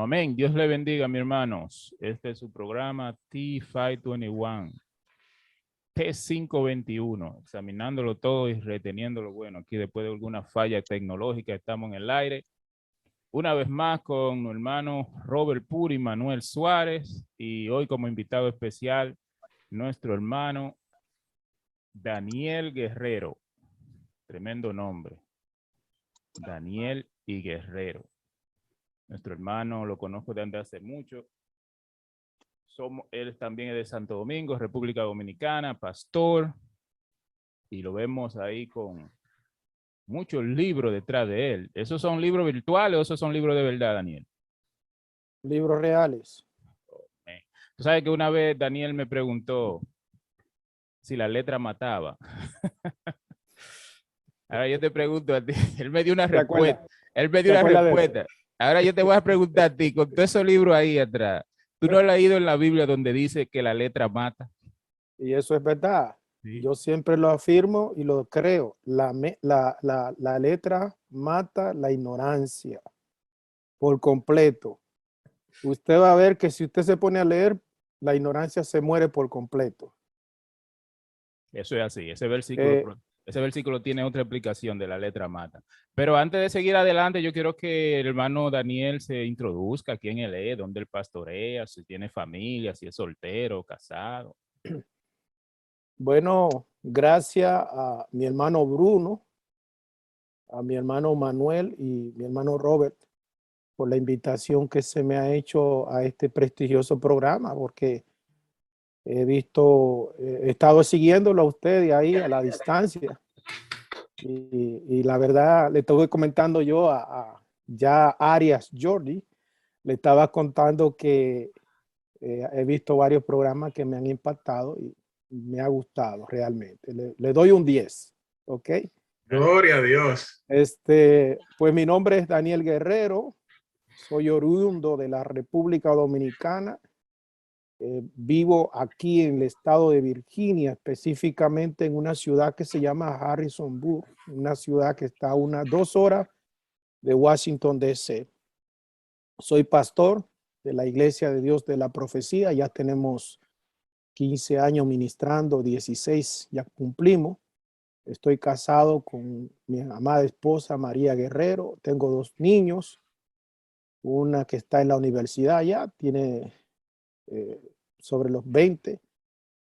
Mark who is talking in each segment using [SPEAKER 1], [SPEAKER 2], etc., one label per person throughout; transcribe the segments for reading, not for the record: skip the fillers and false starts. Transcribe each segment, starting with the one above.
[SPEAKER 1] amén. Dios le bendiga, mis hermanos. Este es su programa T521, T521, examinándolo todo y reteniendo lo bueno. Aquí después de alguna falla tecnológica estamos en el aire. Una vez más con mi hermano Robert Puri, Manuel Suárez, y hoy como invitado especial, nuestro hermano Daniel Guerrero. Tremendo nombre. Daniel y Guerrero. Nuestro hermano lo conozco desde hace mucho. Él también es de Santo Domingo, República Dominicana, pastor. Y lo vemos ahí con muchos libros detrás de él. ¿Esos son libros virtuales o esos son libros de verdad, Daniel?
[SPEAKER 2] Libros reales.
[SPEAKER 1] Tú sabes que una vez Daniel me preguntó si la letra mataba. Ahora yo te pregunto a ti. Él me dio una respuesta. Él me dio una respuesta. Ahora yo te voy a preguntar a ti, con todo esos libros ahí atrás, ¿tú no has leído en la Biblia donde dice que la letra mata?
[SPEAKER 2] Y eso es verdad.
[SPEAKER 1] Sí.
[SPEAKER 2] Yo siempre lo afirmo y lo creo. La letra mata la ignorancia por completo. Usted va a ver que si usted se pone a leer, la ignorancia se muere por completo.
[SPEAKER 1] Eso es así. Ese versículo tiene otra explicación de la letra mata. Pero antes de seguir adelante, yo quiero que el hermano Daniel se introduzca, quién él es, dónde él pastorea, si tiene familia, si es soltero, casado.
[SPEAKER 2] Bueno, gracias a mi hermano Bruno, a mi hermano Manuel y mi hermano Robert por la invitación que se me ha hecho a este prestigioso programa, porque he estado siguiéndolo a ustedes ahí a la distancia. Y la verdad, le estoy comentando yo ya Arias Jordi, le estaba contando que he visto varios programas que me han impactado y me ha gustado realmente. Le doy un 10, ¿ok?
[SPEAKER 3] Gloria a Dios.
[SPEAKER 2] Pues mi nombre es Daniel Guerrero, soy oriundo de la República Dominicana. Vivo aquí en el estado de Virginia, específicamente en una ciudad que se llama Harrisonburg, una ciudad que está a unas 2 horas de Washington, D.C. Soy pastor de la Iglesia de Dios de la Profecía. Ya tenemos 15 años ministrando, 16 ya cumplimos. Estoy casado con mi amada esposa María Guerrero. Tengo 2 niños, una que está en la universidad ya, tiene sobre los 20,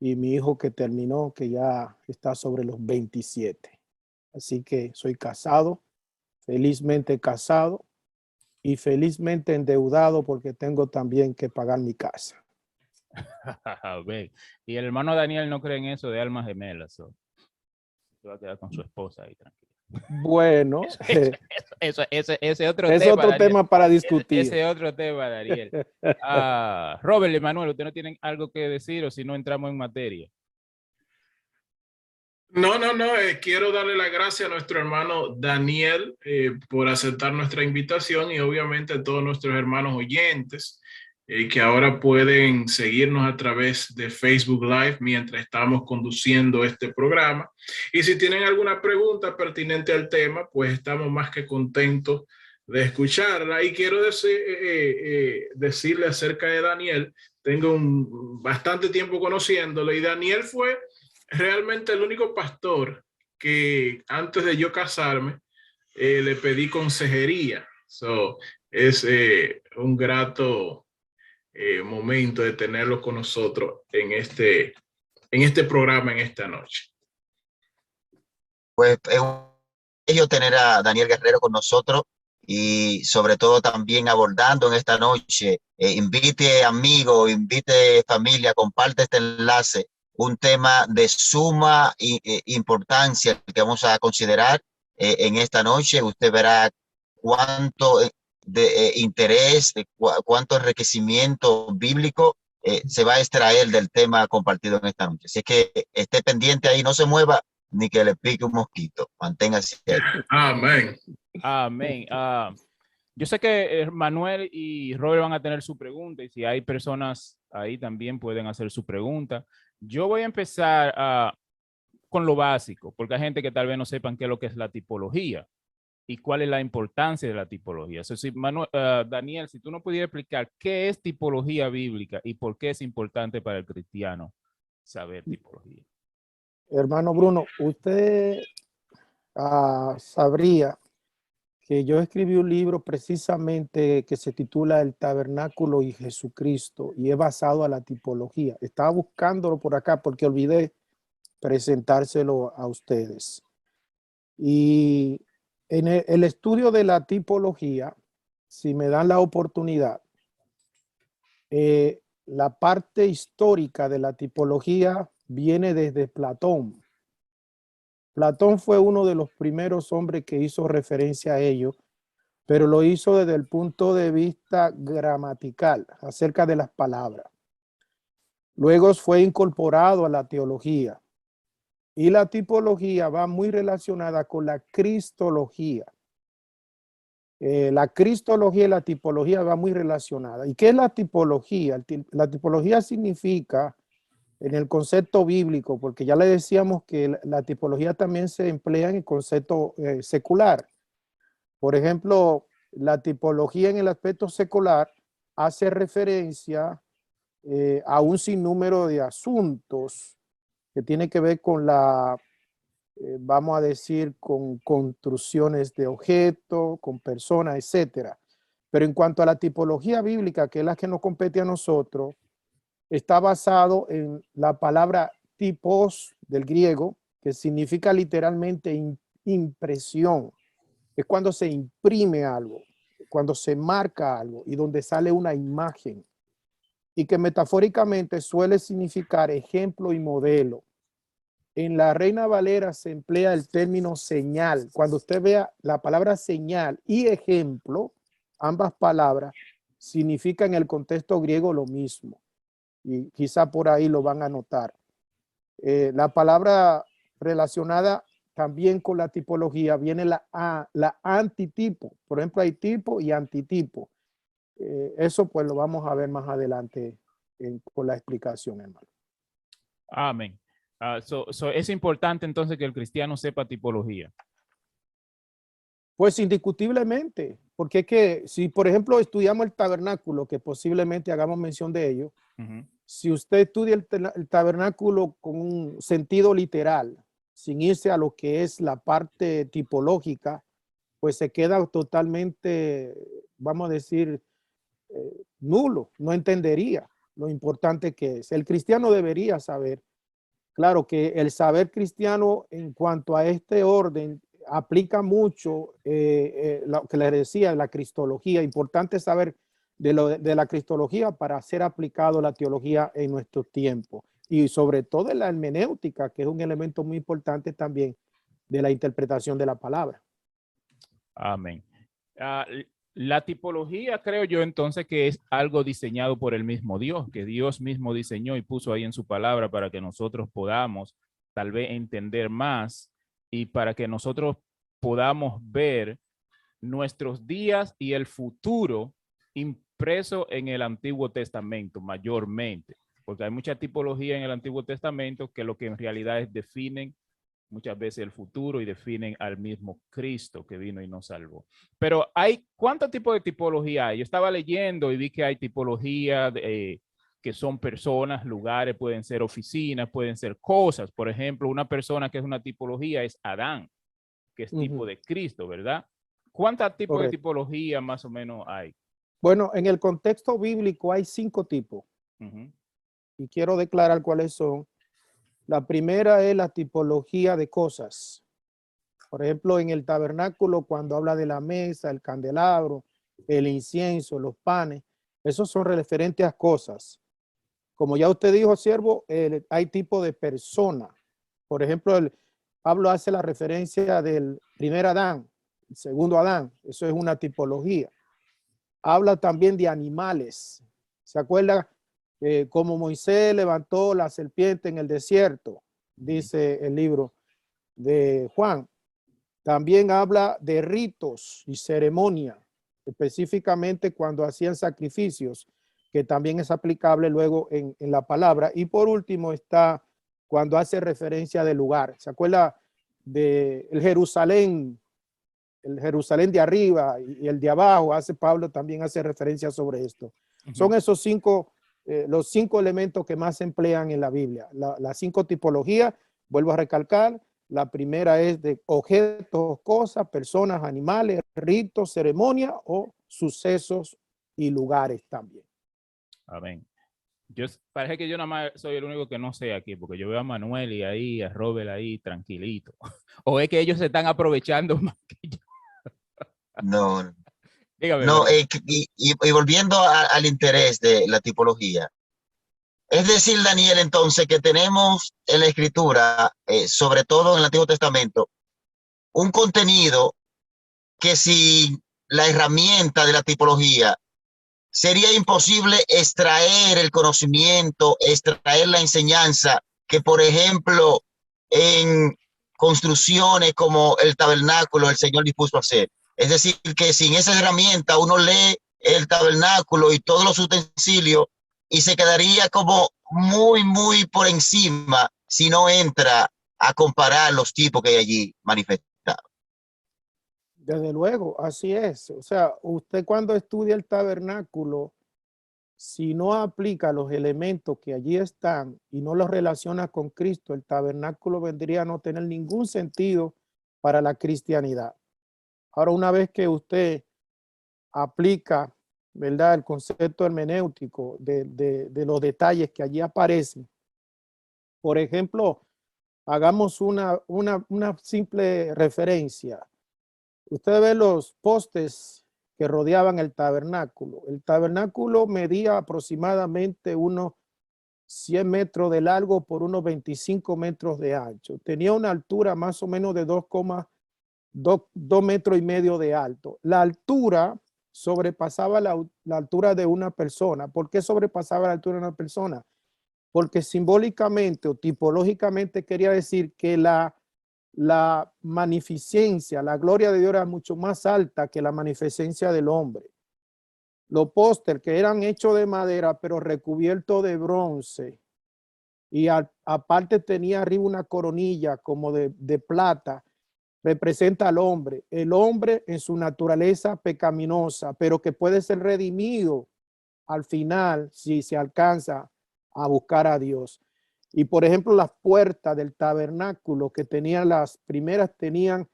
[SPEAKER 2] y mi hijo que terminó, que ya está sobre los 27. Así que soy casado, felizmente casado y felizmente endeudado porque tengo también que pagar mi casa.
[SPEAKER 1] Y el hermano Daniel no cree en eso de almas gemelas. Se va a quedar con su esposa ahí tranquilo.
[SPEAKER 2] Bueno,
[SPEAKER 1] ese otro
[SPEAKER 2] es
[SPEAKER 1] tema,
[SPEAKER 2] otro tema para discutir.
[SPEAKER 1] Ese otro tema, Daniel. Robert, Emanuel, ¿ustedes no tienen algo que decir o si no entramos en materia?
[SPEAKER 3] No, quiero darle las gracias a nuestro hermano Daniel por aceptar nuestra invitación y obviamente a todos nuestros hermanos oyentes que ahora pueden seguirnos a través de Facebook Live mientras estamos conduciendo este programa. Y si tienen alguna pregunta pertinente al tema, pues estamos más que contentos de escucharla. Y quiero decirle acerca de Daniel, tengo bastante tiempo conociéndolo y Daniel fue realmente el único pastor que antes de yo casarme le pedí consejería. Es un grato momento de tenerlo con nosotros en este programa en esta noche.
[SPEAKER 4] Pues es un ello tener a Daniel Guerrero con nosotros y sobre todo también abordando en esta noche, invite amigos, invite familia, comparte este enlace, un tema de suma importancia que vamos a considerar en esta noche. Usted verá cuánto de interés, cuánto enriquecimiento bíblico se va a extraer del tema compartido en esta noche. Así es que esté pendiente ahí, no se mueva ni que le pique un mosquito. Manténgase ahí.
[SPEAKER 3] Amén.
[SPEAKER 1] Amén. Yo sé que Manuel y Robert van a tener su pregunta y si hay personas ahí también pueden hacer su pregunta. Yo voy a empezar con lo básico, porque hay gente que tal vez no sepan qué es lo que es la tipología. y cuál es la importancia de la tipología. So, si Daniel, si tú no pudieras explicar qué es tipología bíblica y por qué es importante para el cristiano saber tipología.
[SPEAKER 2] Hermano Bruno, usted sabría que yo escribí un libro precisamente que se titula El Tabernáculo y Jesucristo y es basado a la tipología. Estaba buscándolo por acá porque olvidé presentárselo a ustedes. Y en el estudio de la tipología, si me dan la oportunidad, la parte histórica de la tipología viene desde Platón. Platón fue uno de los primeros hombres que hizo referencia a ello, pero lo hizo desde el punto de vista gramatical, acerca de las palabras. Luego fue incorporado a la teología. Y la tipología va muy relacionada con la cristología. La cristología y la tipología va muy relacionada. ¿Y qué es la tipología? La tipología significa, en el concepto bíblico, porque ya le decíamos que la tipología también se emplea en el concepto secular. Por ejemplo, la tipología en el aspecto secular hace referencia a un sinnúmero de asuntos que tiene que ver con vamos a decir, con construcciones de objetos, con personas, etcétera. Pero en cuanto a la tipología bíblica, que es la que nos compete a nosotros, está basado en la palabra tipos del griego, que significa literalmente impresión. Es cuando se imprime algo, cuando se marca algo y donde sale una imagen. Y que metafóricamente suele significar ejemplo y modelo. En la Reina Valera se emplea el término señal. Cuando usted vea la palabra señal y ejemplo, ambas palabras significan en el contexto griego lo mismo. Y quizá por ahí lo van a notar. La palabra relacionada también con la tipología viene la antitipo. Por ejemplo, hay tipo y antitipo. Eso pues lo vamos a ver más adelante con la explicación, hermano.
[SPEAKER 1] Amén. Es importante entonces que el cristiano sepa tipología.
[SPEAKER 2] Pues indiscutiblemente, porque es que si por ejemplo estudiamos el tabernáculo, que posiblemente hagamos mención de ello, si usted estudia el tabernáculo con un sentido literal, sin irse a lo que es la parte tipológica, pues se queda totalmente, vamos a decir, nulo, no entendería lo importante que es. El cristiano debería saber. Claro que el saber cristiano en cuanto a este orden aplica mucho lo que les decía, la cristología. Importante saber de la cristología para ser aplicado la teología en nuestros tiempos. Y sobre todo en la hermenéutica, que es un elemento muy importante también de la interpretación de la palabra.
[SPEAKER 1] Amén. La tipología, creo yo, entonces, que es algo diseñado por el mismo Dios, que Dios mismo diseñó y puso ahí en su palabra para que nosotros podamos tal vez entender más y para que nosotros podamos ver nuestros días y el futuro impreso en el Antiguo Testamento mayormente, porque hay mucha tipología en el Antiguo Testamento que lo que en realidad es definen muchas veces el futuro y definen al mismo Cristo que vino y nos salvó. Pero ¿cuántos tipos de tipología hay? Yo estaba leyendo y vi que hay tipología que son personas, lugares, pueden ser oficinas, pueden ser cosas. Por ejemplo, una persona que es una tipología es Adán, que es tipo de Cristo, ¿verdad? ¿Cuántos tipos de tipología más o menos hay?
[SPEAKER 2] Bueno, en el contexto bíblico hay 5 tipos. Y quiero declarar cuáles son. La primera es la tipología de cosas. Por ejemplo, en el tabernáculo, cuando habla de la mesa, el candelabro, el incienso, los panes, esos son referentes a cosas. Como ya usted dijo, siervo, hay tipo de persona. Por ejemplo, Pablo hace la referencia del primer Adán, el segundo Adán. Eso es una tipología. Habla también de animales. ¿Se acuerda? Como Moisés levantó la serpiente en el desierto, dice el libro de Juan. También habla de ritos y ceremonia, específicamente cuando hacían sacrificios, que también es aplicable luego en la palabra. Y por último está cuando hace referencia del lugar. ¿Se acuerda del Jerusalén el Jerusalén de arriba y el de abajo, Pablo también hace referencia sobre esto. Son esos cinco, los 5 elementos que más se emplean en la Biblia. Las 5 tipologías, vuelvo a recalcar, la primera es de objetos, cosas, personas, animales, ritos, ceremonias o sucesos y lugares también.
[SPEAKER 1] Amén. Parece que yo nada más soy el único que no sé aquí, porque yo veo a Manuel y ahí, a Robert ahí, tranquilito. O es que ellos se están aprovechando más que yo.
[SPEAKER 4] No,
[SPEAKER 1] Dígame,
[SPEAKER 4] no,
[SPEAKER 1] Robert.
[SPEAKER 4] y volviendo al interés de la tipología. Es decir, Daniel, entonces, que tenemos en la Escritura, sobre todo en el Antiguo Testamento, un contenido que sin la herramienta de la tipología sería imposible extraer el conocimiento, extraer la enseñanza que, por ejemplo, en construcciones como el tabernáculo el Señor dispuso a hacer. Es decir, que sin esa herramienta uno lee el tabernáculo y todos los utensilios y se quedaría como muy por encima si no entra a comparar los tipos que hay allí manifestados.
[SPEAKER 2] Desde luego, así es. O sea, usted cuando estudia el tabernáculo, si no aplica los elementos que allí están y no los relaciona con Cristo, el tabernáculo vendría a no tener ningún sentido para la cristianidad. Ahora, una vez que usted aplica, ¿verdad?, el concepto hermenéutico de los detalles que allí aparecen, por ejemplo, hagamos una simple referencia. Usted ve los postes que rodeaban el tabernáculo. El tabernáculo medía aproximadamente unos 100 metros de largo por unos 25 metros de ancho. Tenía una altura más o menos de 2,2 metros y medio de alto. La altura sobrepasaba la altura de una persona. ¿Por qué sobrepasaba la altura de una persona? Porque simbólicamente o tipológicamente quería decir que la magnificencia, la gloria de Dios era mucho más alta que la magnificencia del hombre. Los póster que eran hechos de madera, pero recubiertos de bronce, y aparte tenía arriba una coronilla como de plata, representa al hombre. El hombre en su naturaleza pecaminosa, pero que puede ser redimido al final si se alcanza a buscar a Dios. Y por ejemplo, las puertas del tabernáculo que tenían, las primeras tenían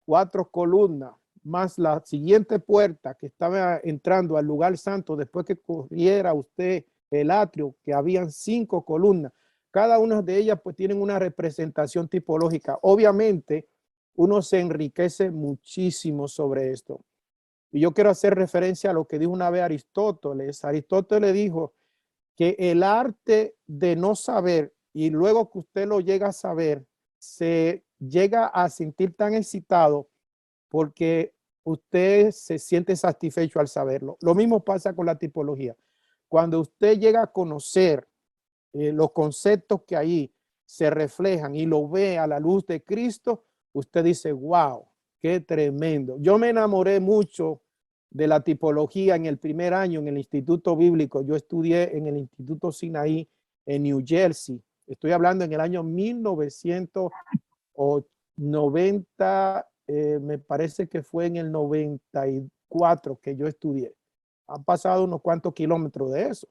[SPEAKER 2] 4 columnas, más la siguiente puerta que estaba entrando al lugar santo después que corriera usted el atrio, que habían 5 columnas. Cada una de ellas pues tienen una representación tipológica. Obviamente uno se enriquece muchísimo sobre esto. Y yo quiero hacer referencia a lo que dijo una vez Aristóteles. Aristóteles dijo que el arte de no saber y luego que usted lo llega a saber, se llega a sentir tan excitado porque usted se siente satisfecho al saberlo. Lo mismo pasa con la tipología. Cuando usted llega a conocer los conceptos que ahí se reflejan y lo ve a la luz de Cristo, usted dice, wow, qué tremendo. Yo me enamoré mucho de la tipología en el primer año en el Instituto Bíblico. Yo estudié en el Instituto Sinaí en New Jersey. Estoy hablando en el año 1990, me parece que fue en el 94 que yo estudié. Han pasado unos cuantos kilómetros de eso.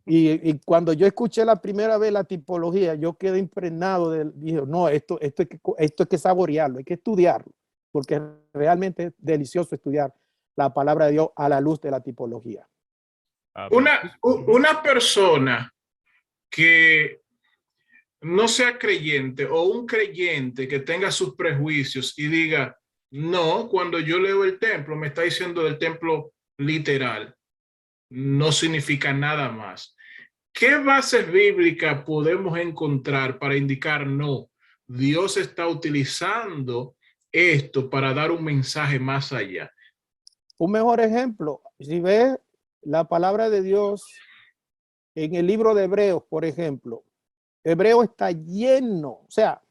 [SPEAKER 2] Y cuando yo escuché la primera vez la tipología, yo quedé impregnado dije, no, esto hay que saborearlo, hay que estudiarlo, porque realmente es delicioso estudiar la palabra de Dios a la luz de la tipología.
[SPEAKER 3] Una persona que no sea creyente o un creyente que tenga sus prejuicios y diga, no, cuando yo leo el templo, me está diciendo del templo literal, no significa nada más. ¿Qué bases bíblicas podemos encontrar para indicar no? Dios está utilizando esto para dar un mensaje más allá.
[SPEAKER 2] Un mejor ejemplo, si ves la palabra de Dios en el libro de Hebreos, por ejemplo, Hebreo está lleno, o sea,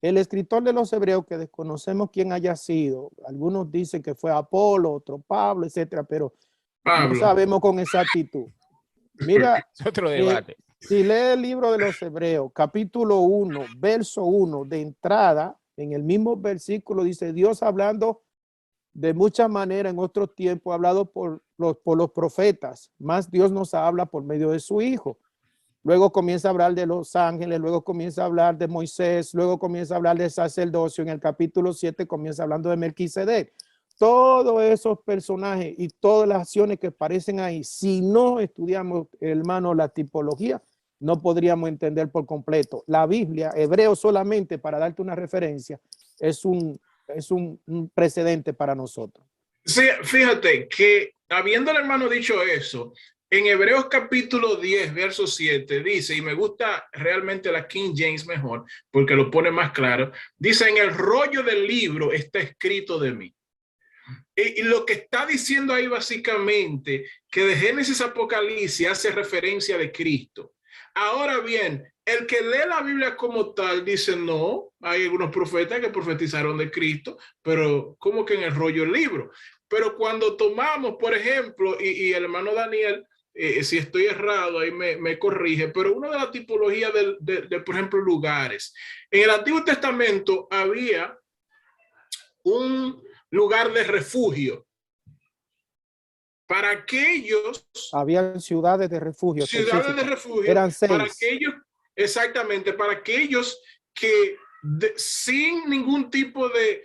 [SPEAKER 2] el escritor de los Hebreos, que desconocemos quién haya sido, algunos dicen que fue Apolo, otro Pablo, etcétera, pero
[SPEAKER 3] Pablo.
[SPEAKER 2] no sabemos con exactitud. Mira,
[SPEAKER 1] es otro debate.
[SPEAKER 2] Si lee el libro de los Hebreos, capítulo 1, verso 1, de entrada, en el mismo versículo dice Dios hablando de muchas maneras en otros tiempos hablado por los profetas, más Dios nos habla por medio de su Hijo. Luego comienza a hablar de los ángeles, luego comienza a hablar de Moisés, luego comienza a hablar del sacerdocio. En el capítulo 7 comienza hablando de Melquisedec. Todos esos personajes y todas las acciones que aparecen ahí, si no estudiamos, hermano, la tipología, no podríamos entender por completo. La Biblia, Hebreo solamente, para darte una referencia, es un precedente para nosotros.
[SPEAKER 3] Sí, fíjate que habiendo el hermano dicho eso, en Hebreos capítulo 10, verso 7, dice, y me gusta realmente la King James mejor, porque lo pone más claro, dice, en el rollo del libro está escrito de mí. Y lo que está diciendo ahí básicamente, que de Génesis a Apocalipsis hace referencia de Cristo. Ahora bien, el que lee la Biblia como tal dice, no, hay algunos profetas que profetizaron de Cristo, pero ¿cómo que en el rollo del libro? Pero cuando tomamos, por ejemplo, y el hermano Daniel, si estoy errado, ahí me corrige, pero una de las tipologías de, por ejemplo, lugares. En el Antiguo Testamento había un lugar de refugio para aquellos.
[SPEAKER 2] Habían ciudades de refugio.
[SPEAKER 3] Ciudades de refugio.
[SPEAKER 2] Eran 6.
[SPEAKER 3] Para aquellos, exactamente, para aquellos que sin ningún tipo de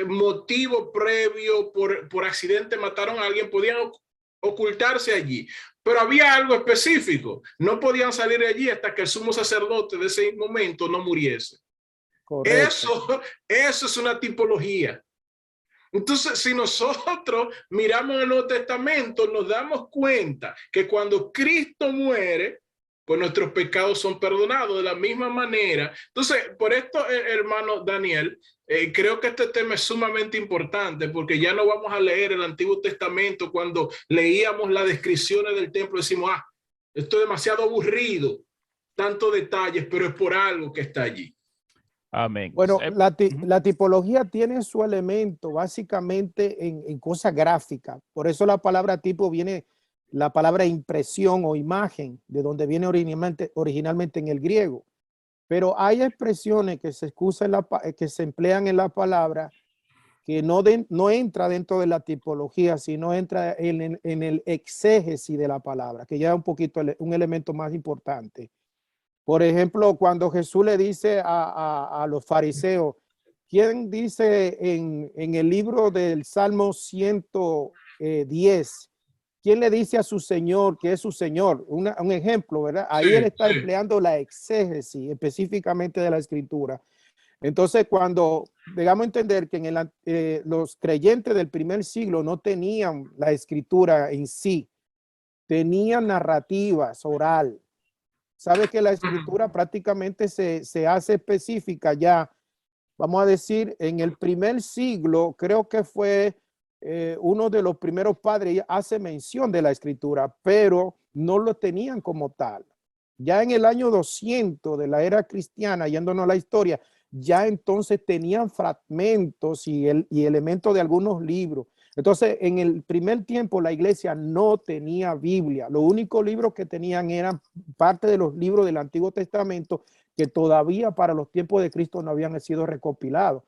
[SPEAKER 3] motivo previo, por accidente mataron a alguien, podían ocultarse allí. Pero había algo específico. No podían salir de allí hasta que el sumo sacerdote de ese momento no muriese. Correcto. Eso es una tipología. Entonces, si nosotros miramos el Nuevo Testamento, nos damos cuenta que cuando Cristo muere, pues nuestros pecados son perdonados de la misma manera. Entonces, por esto, hermano Daniel, creo que este tema es sumamente importante, porque ya no vamos a leer el Antiguo Testamento cuando leíamos las descripciones del templo, decimos, esto es demasiado aburrido, tantos detalles, pero es por algo que está allí.
[SPEAKER 1] Amén.
[SPEAKER 2] Bueno, la tipología tiene su elemento básicamente en cosas gráficas. Por eso la palabra tipo viene, la palabra impresión o imagen, de donde viene originalmente en el griego. Pero hay expresiones que que se emplean en la palabra que no entra dentro de la tipología, sino entra en el exégesis de la palabra, que ya es un poquito un elemento más importante. Por ejemplo, cuando Jesús le dice a los fariseos, ¿quién dice en el libro del Salmo 110? ¿Quién le dice a su Señor que es su Señor? Un ejemplo, ¿verdad? Ahí él está empleando la exégesis específicamente de la Escritura. Entonces, cuando debemos entender que los creyentes del primer siglo no tenían la Escritura en sí, tenían narrativas oral. Sabe que la Escritura prácticamente se hace específica ya, vamos a decir, en el primer siglo, creo que fue uno de los primeros padres, hace mención de la Escritura, pero no lo tenían como tal. Ya en el año 200 de la era cristiana, yéndonos a la historia, ya entonces tenían fragmentos y elementos de algunos libros. Entonces, en el primer tiempo la iglesia no tenía Biblia. Los únicos libros que tenían eran parte de los libros del Antiguo Testamento que todavía para los tiempos de Cristo no habían sido recopilados.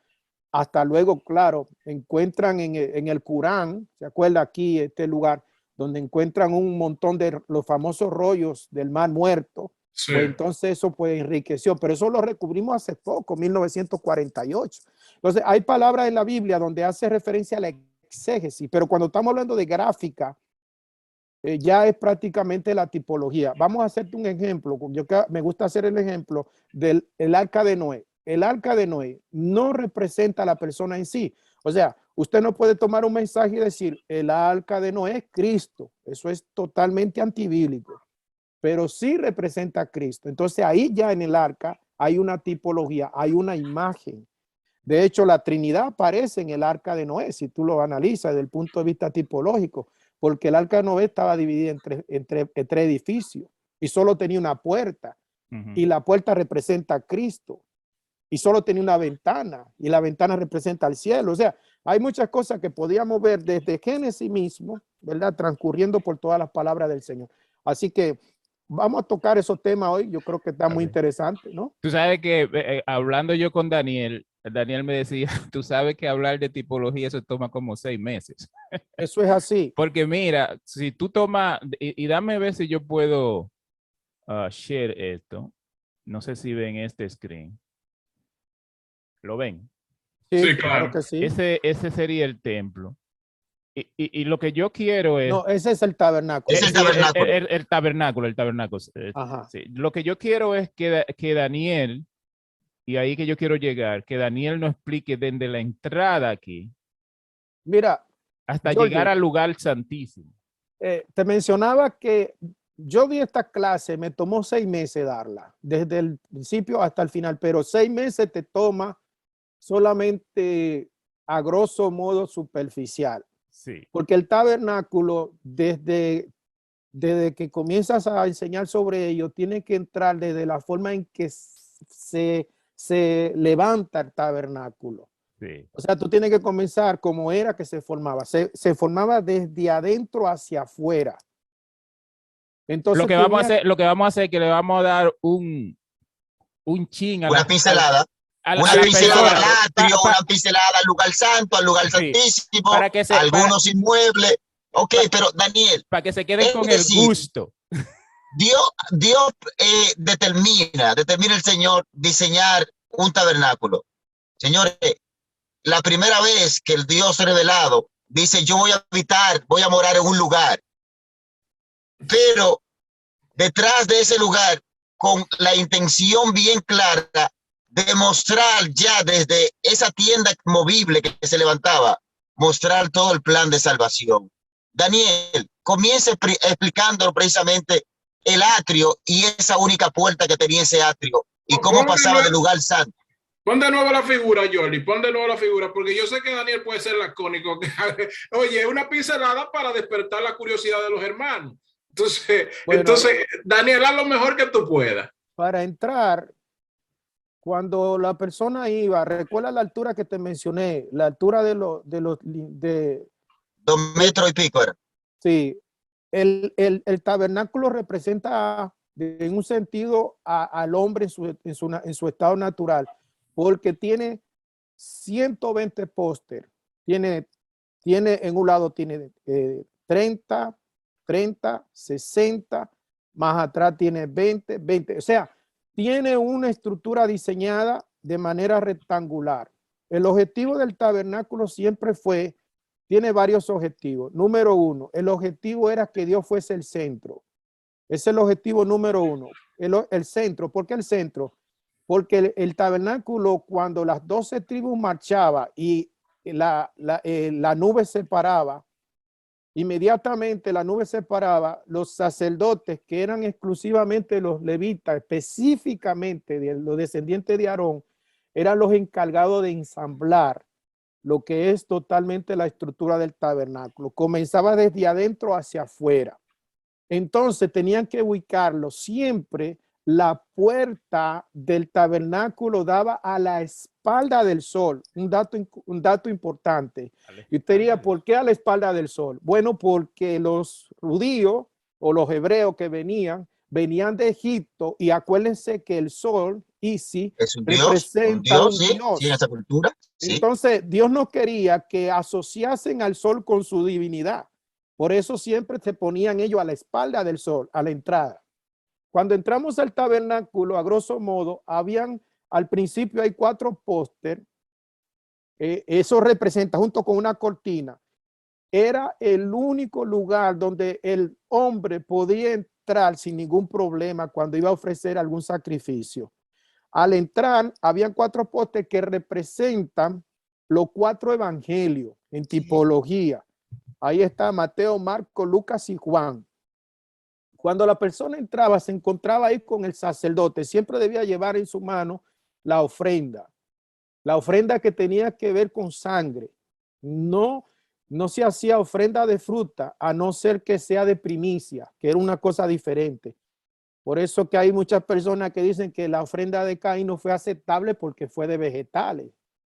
[SPEAKER 2] Hasta luego, claro, encuentran en el Corán, ¿se acuerda aquí este lugar? Donde encuentran un montón de los famosos rollos del Mar Muerto. Sí. Pues entonces eso pues enriqueció, pero eso lo recubrimos hace poco, 1948. Entonces hay palabras en la Biblia donde hace referencia a la exégesis, pero cuando estamos hablando de gráfica, ya es prácticamente la tipología. Vamos a hacerte un ejemplo. Me gusta hacer el ejemplo del arca de Noé. El arca de Noé no representa a la persona en sí. O sea, usted no puede tomar un mensaje y decir, el arca de Noé es Cristo. Eso es totalmente antibíblico, pero sí representa a Cristo. Entonces ahí ya en el arca hay una tipología, hay una imagen. De hecho, la Trinidad aparece en el arca de Noé, si tú lo analizas desde el punto de vista tipológico, porque el arca de Noé estaba dividida entre edificios y solo tenía una puerta. Y la puerta representa a Cristo. Y solo tenía una ventana y la ventana representa al cielo. O sea, hay muchas cosas que podíamos ver desde Génesis mismo, ¿verdad? Transcurriendo por todas las palabras del Señor. Así que vamos a tocar esos temas hoy. Yo creo que está muy interesante, ¿no?
[SPEAKER 1] Tú sabes que hablando yo con Daniel, Daniel me decía, tú sabes que hablar de tipología eso toma como 6 meses.
[SPEAKER 2] Eso es así.
[SPEAKER 1] Porque mira, si tú tomas, y dame ver si yo puedo share esto. No sé si ven este screen. ¿Lo ven?
[SPEAKER 2] Sí,
[SPEAKER 3] Sí,
[SPEAKER 2] claro
[SPEAKER 3] claro.
[SPEAKER 2] que sí.
[SPEAKER 1] Ese sería el templo. Y lo que yo quiero es...
[SPEAKER 2] No, ese es el tabernáculo.
[SPEAKER 4] Es el
[SPEAKER 1] sí,
[SPEAKER 4] tabernáculo.
[SPEAKER 1] el tabernáculo, el tabernáculo.
[SPEAKER 2] Ajá.
[SPEAKER 1] Sí. Lo que yo quiero es que Daniel, y ahí que yo quiero llegar, que Daniel nos explique desde la entrada aquí
[SPEAKER 2] Mira,
[SPEAKER 1] hasta
[SPEAKER 2] Jorge,
[SPEAKER 1] llegar al lugar santísimo.
[SPEAKER 2] te mencionaba que yo di esta clase, me tomó 6 meses darla, desde el principio hasta el final, pero 6 meses te toma solamente a grosso modo superficial,
[SPEAKER 1] Sí,
[SPEAKER 2] porque el tabernáculo, desde que comienzas a enseñar sobre ello, tiene que entrar desde la forma en que se levanta el tabernáculo.
[SPEAKER 1] sí.
[SPEAKER 2] O sea, tú tienes que comenzar como era que se formaba. Se formaba desde adentro hacia afuera. Entonces,
[SPEAKER 1] Lo que vamos a hacer es que le vamos a dar un chin a
[SPEAKER 4] Una
[SPEAKER 1] la,
[SPEAKER 4] pincelada.
[SPEAKER 1] a
[SPEAKER 4] Una
[SPEAKER 1] la
[SPEAKER 4] pincelada
[SPEAKER 1] persona
[SPEAKER 4] al atrio, una pincelada al lugar santo, al lugar
[SPEAKER 1] sí,
[SPEAKER 4] santísimo,
[SPEAKER 1] para que
[SPEAKER 4] algunos inmuebles. Ok, pero Daniel,
[SPEAKER 1] para que se queden
[SPEAKER 4] es
[SPEAKER 1] con el
[SPEAKER 4] decir,
[SPEAKER 1] gusto.
[SPEAKER 4] Dios determina el Señor diseñar un tabernáculo. Señores, la primera vez que el Dios revelado dice, yo voy a habitar, voy a morar en un lugar, pero detrás de ese lugar, con la intención bien clara de mostrar ya desde esa tienda movible que se levantaba, mostrar todo el plan de salvación. Daniel, comience explicando precisamente el atrio y esa única puerta que tenía ese atrio y cómo pasaba del lugar santo.
[SPEAKER 3] Pon de nuevo la figura, Jordi, pon de nuevo la figura, porque yo sé que Daniel puede ser lacónico. Oye, una pincelada para despertar la curiosidad de los hermanos.
[SPEAKER 2] bueno,
[SPEAKER 3] entonces Daniel, haz lo mejor que tú puedas.
[SPEAKER 2] para entrar, cuando la persona iba, recuerda la altura que te mencioné, la altura de
[SPEAKER 4] 2 metros y pico era.
[SPEAKER 2] sí, el tabernáculo representa en un sentido al hombre en su estado natural, porque tiene 120 póster, tiene en un lado tiene 30, 60, más atrás tiene 20, o sea, tiene una estructura diseñada de manera rectangular. El objetivo del tabernáculo siempre tiene varios objetivos. Número 1, el objetivo era que Dios fuese el centro. Ese es el objetivo número 1, el centro. ¿Por qué el centro? Porque el tabernáculo, cuando las 12 tribus marchaban y la nube se paraba, inmediatamente la nube se paraba, los sacerdotes, que eran exclusivamente los levitas, específicamente los descendientes de Aarón, eran los encargados de ensamblar lo que es totalmente la estructura del tabernáculo. Comenzaba desde adentro hacia afuera. Entonces tenían que ubicarlo siempre. La puerta del tabernáculo daba a la espalda del sol. Un dato importante. Y usted diría, ¿por qué a la espalda del sol? Bueno, porque los judíos o los hebreos que venían de Egipto, y acuérdense que el sol, Isis,
[SPEAKER 4] Es un Dios,
[SPEAKER 2] representa un
[SPEAKER 4] sí,
[SPEAKER 2] Dios.
[SPEAKER 4] sí, en esa cultura. Sí.
[SPEAKER 2] Entonces, Dios no quería que asociasen al sol con su divinidad. Por eso siempre se ponían ellos a la espalda del sol, a la entrada. Cuando entramos al tabernáculo, a grosso modo, al principio hay 4 póster. Eso representa, junto con una cortina, era el único lugar donde el hombre podía entrar sin ningún problema cuando iba a ofrecer algún sacrificio. Al entrar, habían 4 póster que representan los 4 evangelios en tipología. Ahí está Mateo, Marcos, Lucas y Juan. Cuando la persona entraba, se encontraba ahí con el sacerdote. Siempre debía llevar en su mano la ofrenda que tenía que ver con sangre. No se hacía ofrenda de fruta, a no ser que sea de primicia, que era una cosa diferente. Por eso que hay muchas personas que dicen que la ofrenda de Caín no fue aceptable porque fue de vegetales.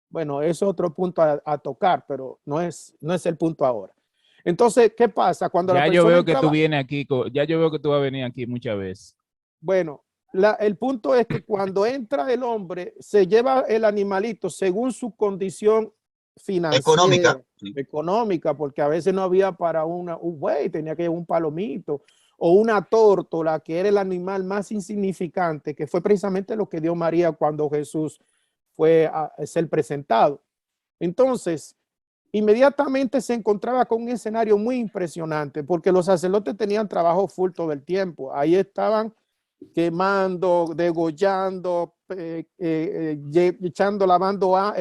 [SPEAKER 2] Bueno, eso es otro punto a tocar, pero no es el punto ahora. Entonces, ¿qué pasa? Cuando
[SPEAKER 1] Ya
[SPEAKER 2] la persona
[SPEAKER 1] yo veo
[SPEAKER 2] entraba,
[SPEAKER 1] que tú vienes aquí, ya yo veo que tú vas a venir aquí muchas veces.
[SPEAKER 2] bueno, el punto es que cuando entra el hombre, se lleva el animalito según su condición financiera, económica, porque a veces no había para un buey, tenía que llevar un palomito o una tórtola, que era el animal más insignificante, que fue precisamente lo que dio María cuando Jesús fue a ser presentado. Entonces, inmediatamente se encontraba con un escenario muy impresionante, porque los sacerdotes tenían trabajo full todo el tiempo. Ahí estaban quemando, degollando, echando, lavando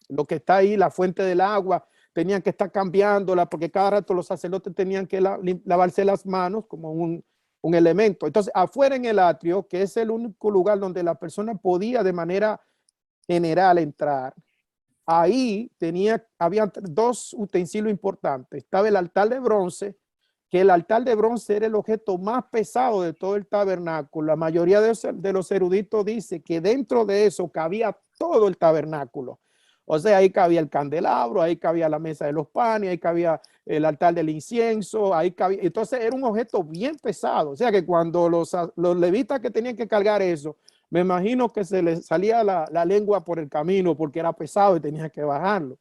[SPEAKER 2] lo que está ahí, la fuente del agua. Tenían que estar cambiándola porque cada rato los sacerdotes tenían que lavarse las manos como un elemento. Entonces, afuera en el atrio, que es el único lugar donde la persona podía de manera general entrar, ahí había dos utensilios importantes. Estaba el altar de bronce, que el altar de bronce era el objeto más pesado de todo el tabernáculo. La mayoría de los eruditos dice que dentro de eso cabía todo el tabernáculo. O sea, ahí cabía el candelabro, ahí cabía la mesa de los panes, ahí cabía el altar del incienso, ahí cabía. Entonces era un objeto bien pesado. O sea que cuando los levitas que tenían que cargar eso, me imagino que se les salía la lengua por el camino porque era pesado y tenía que bajarlo.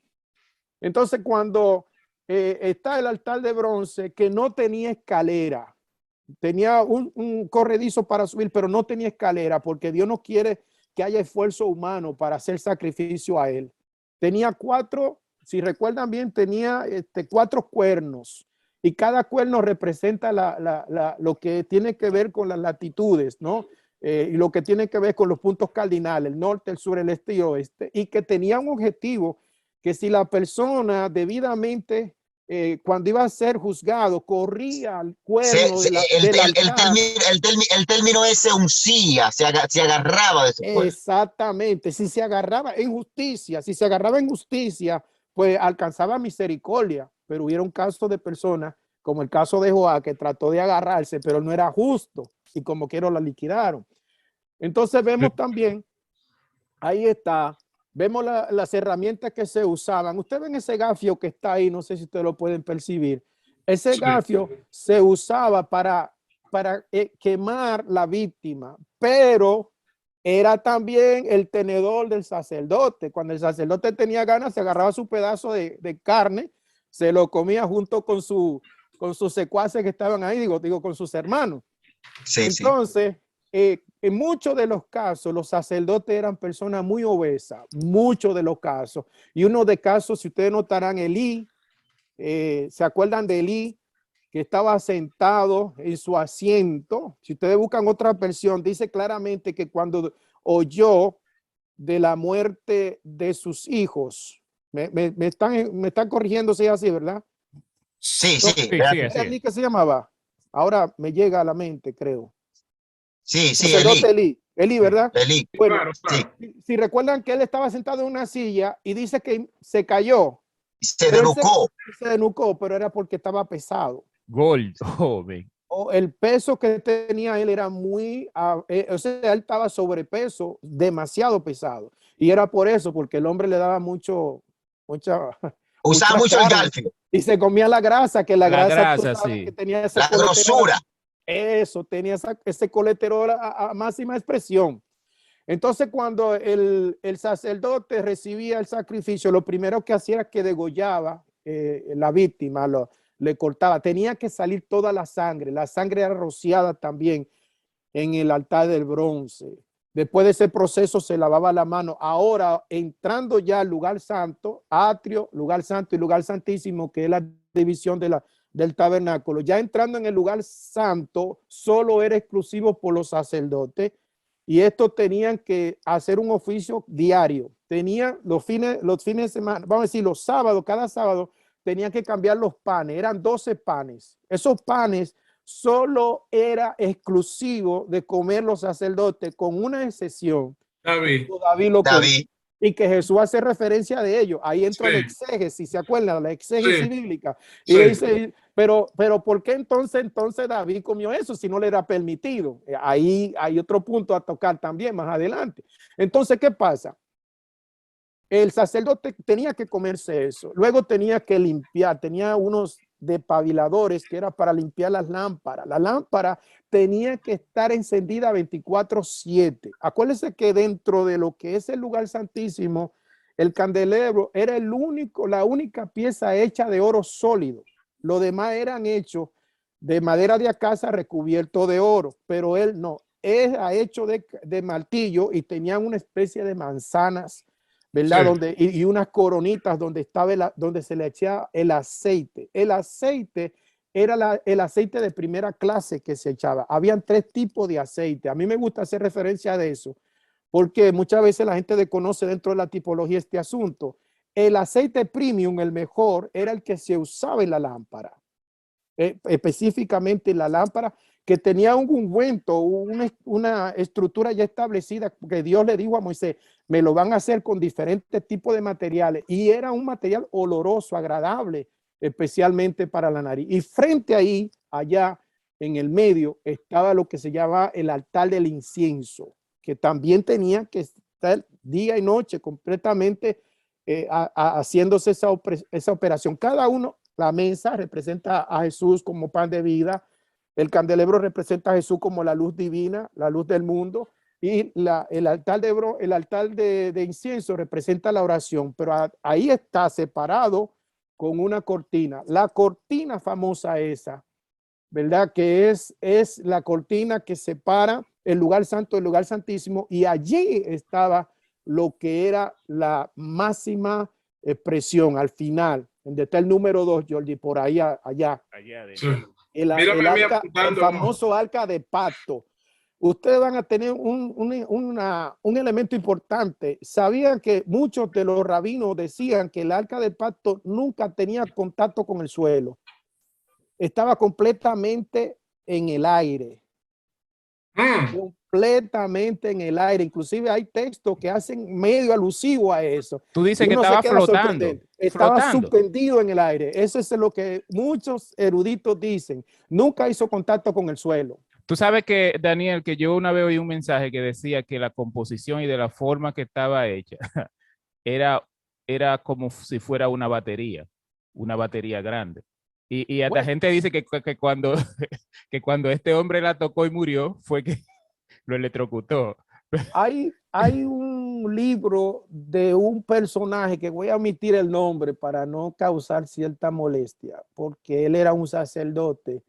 [SPEAKER 2] Entonces cuando está el altar de bronce que no tenía escalera, tenía un corredizo para subir, pero no tenía escalera porque Dios no quiere que haya esfuerzo humano para hacer sacrificio a él. Tenía si recuerdan bien, tenía 4 cuernos y cada cuerno representa lo que tiene que ver con las latitudes, ¿no? Y lo que tiene que ver con los puntos cardinales, el norte, el sur, el este y oeste, y que tenía un objetivo que si la persona debidamente, cuando iba a ser juzgado, corría al cuerno del altar.
[SPEAKER 4] El término es se uncía, se agarraba de ese cuerno.
[SPEAKER 2] Exactamente, si se agarraba en justicia, pues alcanzaba misericordia, pero hubiera un caso de personas, como el caso de Joá, que trató de agarrarse, pero no era justo, y como quiero la liquidaron. Entonces vemos también, ahí está, vemos las herramientas que se usaban. Ustedes ven ese gafio que está ahí, no sé si ustedes lo pueden percibir. Ese gafio se usaba para quemar la víctima, pero era también el tenedor del sacerdote. Cuando el sacerdote tenía ganas, se agarraba su pedazo de carne, se lo comía junto con sus secuaces que estaban ahí, digo, con sus hermanos. Sí, entonces, en muchos de los casos, los sacerdotes eran personas muy obesas, muchos de los casos. Y uno de casos, si ustedes notarán, Elí, ¿se acuerdan de Elí? Que estaba sentado en su asiento. Si ustedes buscan otra versión, dice claramente que cuando oyó de la muerte de sus hijos, me están corrigiendo si es así, ¿verdad?
[SPEAKER 4] Sí,
[SPEAKER 2] no,
[SPEAKER 4] sí.
[SPEAKER 2] ¿Elí qué se llamaba? Ahora me llega a la mente, creo.
[SPEAKER 4] Sí,
[SPEAKER 2] Elí, ¿verdad?
[SPEAKER 4] Elí.
[SPEAKER 2] Bueno,
[SPEAKER 3] claro.
[SPEAKER 2] si recuerdan que él estaba sentado en una silla y dice que se cayó.
[SPEAKER 4] Se denucó.
[SPEAKER 2] Se denucó, pero era porque estaba pesado.
[SPEAKER 1] Gol, joven.
[SPEAKER 2] El peso que tenía él era muy, o sea, él estaba sobrepeso, demasiado pesado. Y era por eso, porque el hombre le daba
[SPEAKER 4] usaba mucho el garfio.
[SPEAKER 2] Y se comía la grasa, que la grasa
[SPEAKER 1] sí.
[SPEAKER 2] Que tenía ese
[SPEAKER 4] la grosura.
[SPEAKER 2] Eso, tenía ese colesterol a máxima expresión. Entonces, cuando el sacerdote recibía el sacrificio, lo primero que hacía era que degollaba la víctima, le cortaba. Tenía que salir toda la sangre. La sangre era rociada también en el altar del bronce. Después de ese proceso se lavaba la mano. Ahora, entrando ya al lugar santo, atrio, lugar santo y lugar santísimo, que es la división del tabernáculo, ya entrando en el lugar santo, solo era exclusivo por los sacerdotes. Y estos tenían que hacer un oficio diario. Tenían los fines de semana, vamos a decir los sábados, cada sábado, tenían que cambiar los panes. Eran 12 panes. Esos panes solo era exclusivo de comer los sacerdotes, con una excepción.
[SPEAKER 3] David
[SPEAKER 2] Y que Jesús hace referencia de ello. Ahí entra el exégesis, ¿se acuerdan? La exégesis bíblica. Y le dice, pero ¿por qué entonces David comió eso si no le era permitido? Ahí hay otro punto a tocar también más adelante. Entonces, ¿qué pasa? El sacerdote tenía que comerse eso. Luego tenía que limpiar, tenía unos pabiladores que era para limpiar las lámparas. La lámpara tenía que estar encendida 24/7. Acuérdense que dentro de lo que es el lugar santísimo, el candelabro era la única pieza hecha de oro sólido. Los demás eran hechos de madera de acacia recubierto de oro, pero él no, era hecho de martillo y tenían una especie de manzanas, ¿verdad?
[SPEAKER 3] Sí.
[SPEAKER 2] Y unas coronitas donde se le echaba el aceite. El aceite era el aceite de primera clase que se echaba. Habían 3 tipos de aceite. A mí me gusta hacer referencia de eso, porque muchas veces la gente desconoce dentro de la tipología este asunto. El aceite premium, el mejor, era el que se usaba en la lámpara. Específicamente en la lámpara, que tenía un ungüento, una estructura ya establecida, que Dios le dijo a Moisés, me lo van a hacer con diferentes tipos de materiales, y era un material oloroso, agradable, especialmente para la nariz. Y frente ahí, allá en el medio, estaba lo que se llama el altar del incienso, que también tenía que estar día y noche completamente haciéndose esa operación. Cada uno, la mesa representa a Jesús como pan de vida, el candelabro representa a Jesús como la luz divina, la luz del mundo, y el altar de incienso representa la oración, pero ahí está separado con una cortina, la cortina famosa esa, ¿verdad? Que es la cortina que separa el lugar santo del lugar santísimo, y allí estaba lo que era la máxima expresión al final, donde está el número 2, Jordi, por ahí allá.
[SPEAKER 3] Sí.
[SPEAKER 2] El famoso arca de pacto. Ustedes van a tener un elemento importante. Sabían que muchos de los rabinos decían que el arca del pacto nunca tenía contacto con el suelo. Estaba completamente en el aire. Completamente en el aire. Inclusive hay textos que hacen medio alusivo a eso.
[SPEAKER 1] Tú dices que estaba flotando.
[SPEAKER 2] Estaba suspendido en el aire. Eso es lo que muchos eruditos dicen. Nunca hizo contacto con el suelo.
[SPEAKER 1] Tú sabes que, Daniel, que yo una vez oí un mensaje que decía que la composición y de la forma que estaba hecha era como si fuera una batería grande. Y hasta
[SPEAKER 2] Bueno,
[SPEAKER 1] gente dice que cuando, que cuando este hombre la tocó y murió fue que lo electrocutó.
[SPEAKER 2] Hay un libro de un personaje que voy a omitir el nombre para no causar cierta molestia, porque él era un sacerdote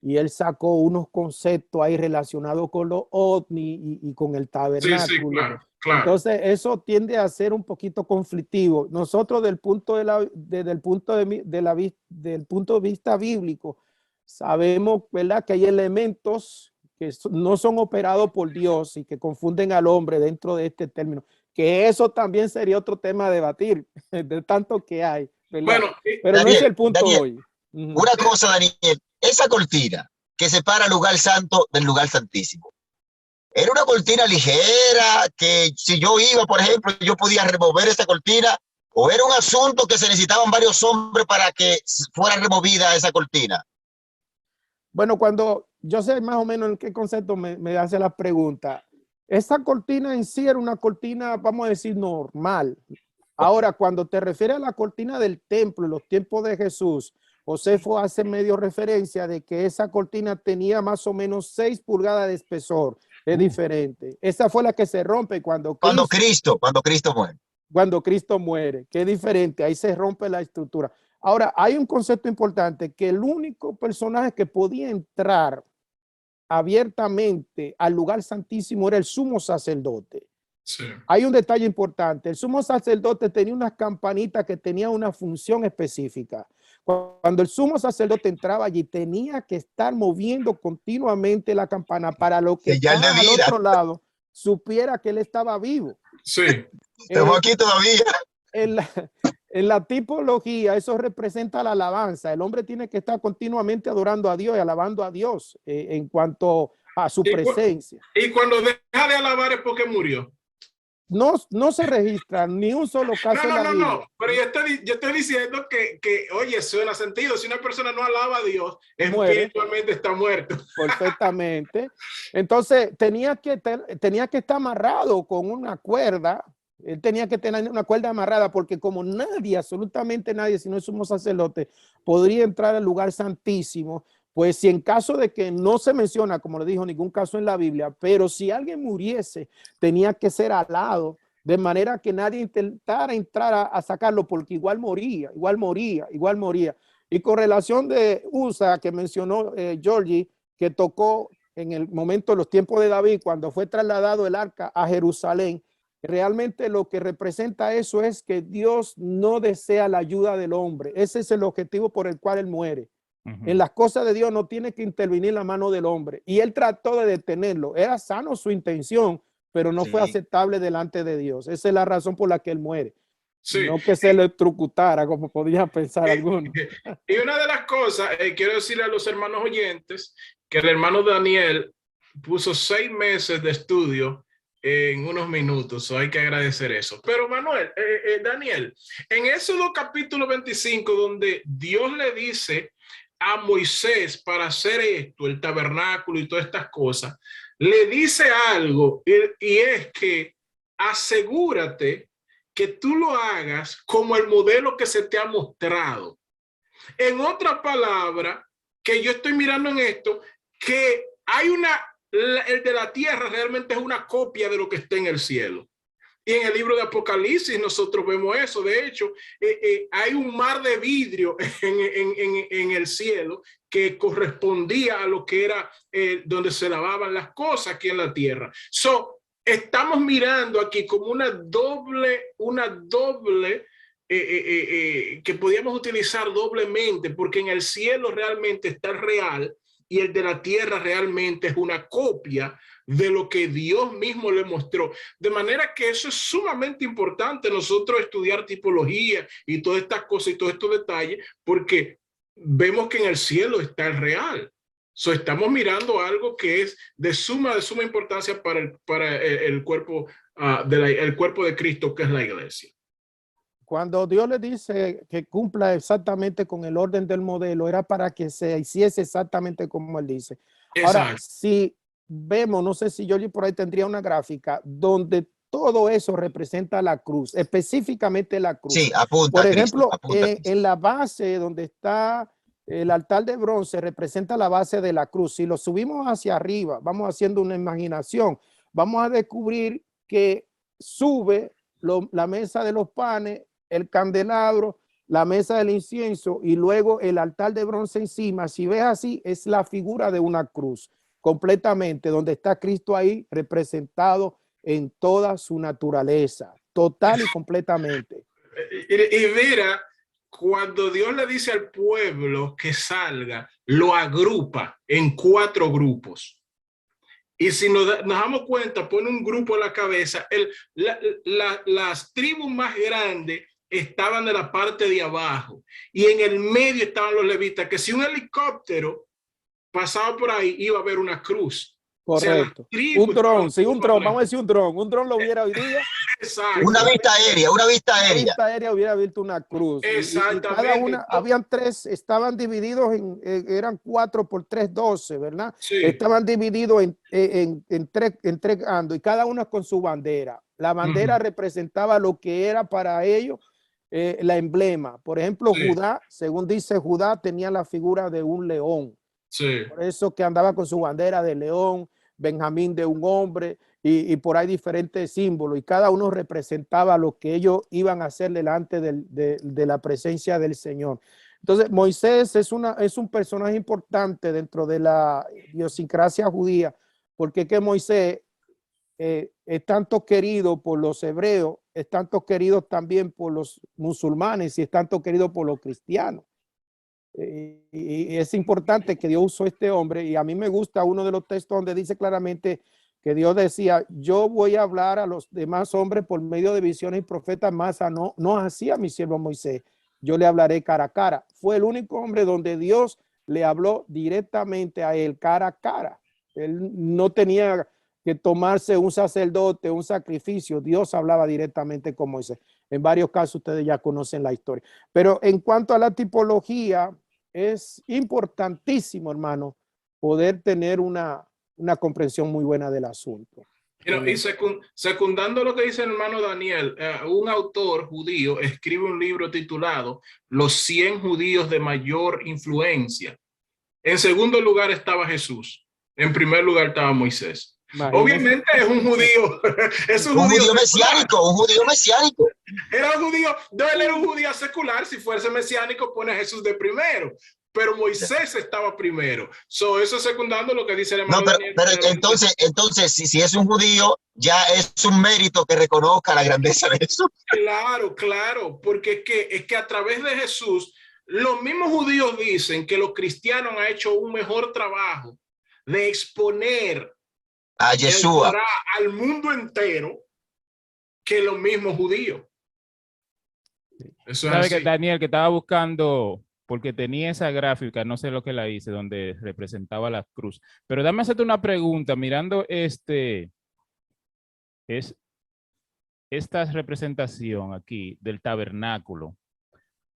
[SPEAKER 2] y él sacó unos conceptos ahí relacionados con los ovnis y con el tabernáculo.
[SPEAKER 3] Sí, claro, claro.
[SPEAKER 2] Entonces eso tiende a ser un poquito conflictivo. Nosotros desde el punto de vista bíblico sabemos, ¿verdad?, que hay elementos que no son operados por Dios y que confunden al hombre dentro de este término, que eso también sería otro tema a debatir, de tanto que hay, ¿verdad?
[SPEAKER 3] Bueno,
[SPEAKER 2] pero
[SPEAKER 4] Daniel,
[SPEAKER 2] no es el punto
[SPEAKER 4] Daniel,
[SPEAKER 2] hoy.
[SPEAKER 4] Una cosa, Daniel, esa cortina que separa el lugar santo del lugar santísimo, ¿era una cortina ligera que si yo iba, por ejemplo, yo podía remover esa cortina, o era un asunto que se necesitaban varios hombres para que fuera removida esa cortina?
[SPEAKER 2] Bueno, cuando yo sé más o menos en qué concepto me hace la pregunta, esa cortina en sí era una cortina, vamos a decir, normal. Ahora, cuando te refieres a la cortina del templo en los tiempos de Jesús, Josefo hace medio referencia de que esa cortina tenía más o menos 6 pulgadas de espesor. Es diferente. Esa fue la que se rompe cuando Cristo
[SPEAKER 4] muere.
[SPEAKER 2] Cuando Cristo muere, que es diferente. Ahí se rompe la estructura. Ahora, hay un concepto importante, que el único personaje que podía entrar abiertamente al lugar santísimo era el sumo sacerdote.
[SPEAKER 3] sí.
[SPEAKER 2] Hay un detalle importante. El sumo sacerdote tenía unas campanitas que tenían una función específica. Cuando el sumo sacerdote entraba allí, tenía que estar moviendo continuamente la campana para lo que
[SPEAKER 4] Señal de
[SPEAKER 2] estaba al
[SPEAKER 4] vida.
[SPEAKER 2] otro lado supiera que él estaba vivo.
[SPEAKER 3] Sí.
[SPEAKER 4] Estamos aquí todavía.
[SPEAKER 2] En la tipología, eso representa la alabanza. El hombre tiene que estar continuamente adorando a Dios y alabando a Dios en cuanto a su presencia.
[SPEAKER 3] Y cuando deja de alabar es porque murió.
[SPEAKER 2] No se registra ni un solo caso en la Biblia.
[SPEAKER 3] No, pero yo estoy diciendo que, oye, suena sentido. Si una persona no alaba a Dios, espiritualmente está muerto.
[SPEAKER 2] Perfectamente. Entonces, tenía que estar amarrado con una cuerda, Él tenía que tener una cuerda amarrada porque como nadie, absolutamente nadie, si no es sumo sacerdote, podría entrar al lugar santísimo, pues si en caso de que no se menciona, como le dijo, ningún caso en la Biblia, pero si alguien muriese, tenía que ser alado, de manera que nadie intentara entrar a sacarlo porque igual moría, igual moría, igual moría. Y con relación de Usa, que mencionó Georgie, que tocó en el momento de los tiempos de David, cuando fue trasladado el arca a Jerusalén, realmente lo que representa eso es que Dios no desea la ayuda del hombre. Ese es el objetivo por el cual él muere. En las cosas de Dios no tiene que intervenir la mano del hombre. Y él trató de detenerlo. Era sano su intención, pero no fue aceptable delante de Dios. Esa es la razón por la que él muere.
[SPEAKER 3] Sí.
[SPEAKER 2] No que se electrocutara, como podrían pensar algunos.
[SPEAKER 3] Y una de las cosas, quiero decirle a los hermanos oyentes, que el hermano Daniel puso 6 meses de estudio en unos minutos, hay que agradecer eso. Pero Manuel, Daniel, en Éxodo capítulo 25, donde Dios le dice a Moisés para hacer esto, el tabernáculo y todas estas cosas, le dice algo y es que asegúrate que tú lo hagas como el modelo que se te ha mostrado. En otra palabra, que yo estoy mirando en esto, que hay el de la tierra realmente es una copia de lo que está en el cielo. Y en el libro de Apocalipsis nosotros vemos eso. De hecho, hay un mar de vidrio en el cielo que correspondía a lo que era donde se lavaban las cosas aquí en la tierra. Estamos mirando aquí como una doble que podíamos utilizar doblemente, porque en el cielo realmente está el real y el de la tierra realmente es una copia de lo que Dios mismo le mostró. De manera que eso es sumamente importante nosotros estudiar tipología y todas estas cosas y todos estos detalles, porque vemos que en el cielo está el real. Estamos mirando algo que es de suma importancia para el cuerpo, el cuerpo de Cristo, que es la iglesia.
[SPEAKER 2] Cuando Dios le dice que cumpla exactamente con el orden del modelo, era para que se hiciese exactamente como él dice. Ahora, si vemos, no sé si yo por ahí tendría una gráfica donde todo eso representa la cruz, específicamente la cruz.
[SPEAKER 4] Sí, apunta.
[SPEAKER 2] Por ejemplo,
[SPEAKER 4] Cristo, apunta.
[SPEAKER 2] En la base donde está el altar de bronce representa la base de la cruz. Si lo subimos hacia arriba, vamos haciendo una imaginación, vamos a descubrir que sube la mesa de los panes, el candelabro, la mesa del incienso y luego el altar de bronce encima. Si ves así, es la figura de una cruz completamente, donde está Cristo ahí representado en toda su naturaleza, total y completamente.
[SPEAKER 3] Y mira, cuando Dios le dice al pueblo que salga, lo agrupa en 4 grupos. Y si nos damos cuenta, pone un grupo a la cabeza. Las tribus más grandes estaban de la parte de abajo y en el medio estaban los levitas, que si un helicóptero pasaba por ahí iba a haber una cruz.
[SPEAKER 2] Correcto. O sea, un dron, sí, un dron, vamos a decir un dron lo hubiera hoy día.
[SPEAKER 3] Exacto.
[SPEAKER 4] Una vista aérea.
[SPEAKER 2] Una vista aérea hubiera visto una cruz.
[SPEAKER 3] Exactamente.
[SPEAKER 2] Y cada una, habían 3, estaban divididos eran 4 por 3, 12, ¿verdad?
[SPEAKER 3] Sí.
[SPEAKER 2] Estaban divididos en tres bandos y cada uno con su bandera. La bandera representaba lo que era para ellos la emblema. Por ejemplo, Judá, según dice Judá, tenía la figura de un león.
[SPEAKER 3] Sí.
[SPEAKER 2] Por eso que andaba con su bandera de león, Benjamín de un hombre y por ahí diferentes símbolos y cada uno representaba lo que ellos iban a hacer delante de la presencia del Señor. Entonces Moisés es un personaje importante dentro de la idiosincrasia judía, porque que Moisés es tanto querido por los hebreos, es tanto querido también por los musulmanes y es tanto querido por los cristianos. Y es importante que Dios usó este hombre y a mí me gusta uno de los textos donde dice claramente que Dios decía, yo voy a hablar a los demás hombres por medio de visiones y profetas, más no así a mi siervo Moisés, yo le hablaré cara a cara. Fue el único hombre donde Dios le habló directamente a él cara a cara. Él no tenía que tomarse un sacerdote, un sacrificio. Dios hablaba directamente con Moisés. En varios casos ustedes ya conocen la historia. Pero en cuanto a la tipología, es importantísimo, hermano, poder tener una comprensión muy buena del asunto.
[SPEAKER 3] Y secundando lo que dice el hermano Daniel, un autor judío escribe un libro titulado Los 100 judíos de mayor influencia. En segundo lugar estaba Jesús. En primer lugar estaba Moisés. Imagínese. Obviamente es un judío. Es
[SPEAKER 4] un judío mesiánico, un judío mesiánico.
[SPEAKER 3] Era un judío, no, él era un judío secular. Si fuese mesiánico, pone a Jesús de primero. Pero Moisés estaba primero. Eso secundando lo que dice el hermano Daniel.
[SPEAKER 4] Pero entonces si es un judío, ya es un mérito que reconozca la grandeza de Jesús.
[SPEAKER 3] Claro, porque es que a través de Jesús, los mismos judíos dicen que los cristianos han hecho un mejor trabajo de exponer
[SPEAKER 4] a Yeshua
[SPEAKER 3] al mundo entero que los mismos judíos.
[SPEAKER 1] Eso es así. Que Daniel, que estaba buscando, porque tenía esa gráfica, no sé lo que la hice, donde representaba la cruz. Pero dame hacerte una pregunta, mirando esta representación aquí del tabernáculo.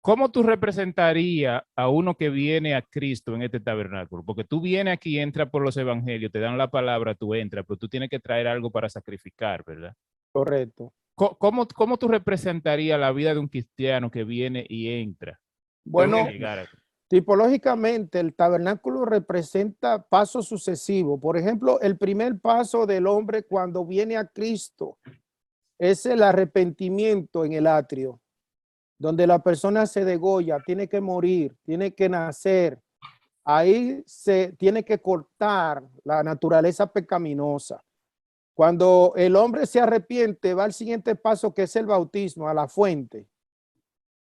[SPEAKER 1] ¿Cómo tú representarías a uno que viene a Cristo en este tabernáculo? Porque tú vienes aquí, entras por los evangelios, te dan la palabra, tú entras, pero tú tienes que traer algo para sacrificar, ¿verdad?
[SPEAKER 2] Correcto.
[SPEAKER 1] ¿Cómo tú representarías la vida de un cristiano que viene y entra?
[SPEAKER 2] Bueno, tipológicamente el tabernáculo representa pasos sucesivos. Por ejemplo, el primer paso del hombre cuando viene a Cristo es el arrepentimiento en el atrio, donde la persona se degolla, tiene que morir, tiene que nacer. Ahí se tiene que cortar la naturaleza pecaminosa. Cuando el hombre se arrepiente, va al siguiente paso, que es el bautismo, a la fuente.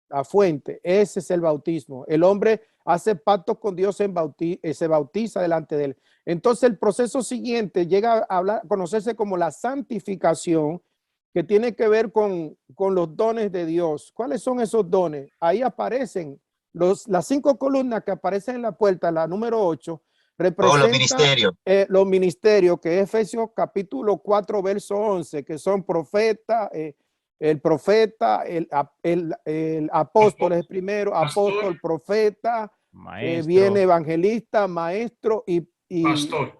[SPEAKER 2] La fuente, ese es el bautismo. El hombre hace pacto con Dios, se bautiza delante de él. Entonces el proceso siguiente llega a conocerse como la santificación, que tiene que ver con los dones de Dios. ¿Cuáles son esos dones? Ahí aparecen las 5 columnas que aparecen en la puerta, la número 8, representan los ministerios, que es Efesios capítulo 4, verso 11, que son profeta, el profeta, el apóstol es el primero, apóstol, profeta, viene evangelista, maestro y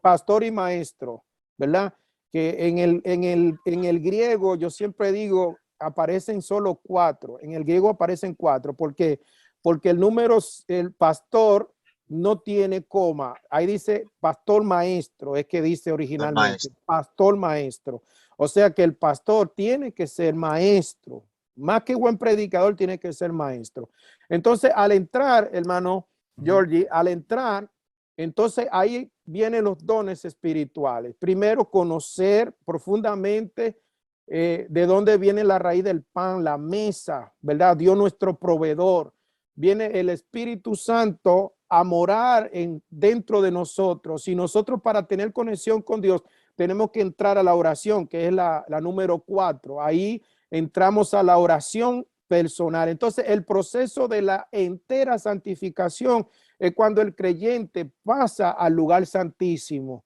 [SPEAKER 2] pastor y maestro, ¿verdad? Que en el griego, yo siempre digo, aparecen solo 4. En el griego aparecen 4. ¿Por qué? Porque el pastor no tiene coma. Ahí dice pastor maestro, es que dice originalmente, pastor maestro. O sea que el pastor tiene que ser maestro. Más que buen predicador, tiene que ser maestro. Entonces, al entrar, hermano Georgie, al entrar, entonces ahí vienen los dones espirituales. Primero, conocer profundamente de dónde viene la raíz del pan, la mesa, ¿verdad? Dios nuestro proveedor. Viene el Espíritu Santo a morar dentro de nosotros. Y nosotros, para tener conexión con Dios, tenemos que entrar a la oración, que es la número 4. Ahí entramos a la oración personal. Entonces, el proceso de la entera santificación es cuando el creyente pasa al lugar santísimo,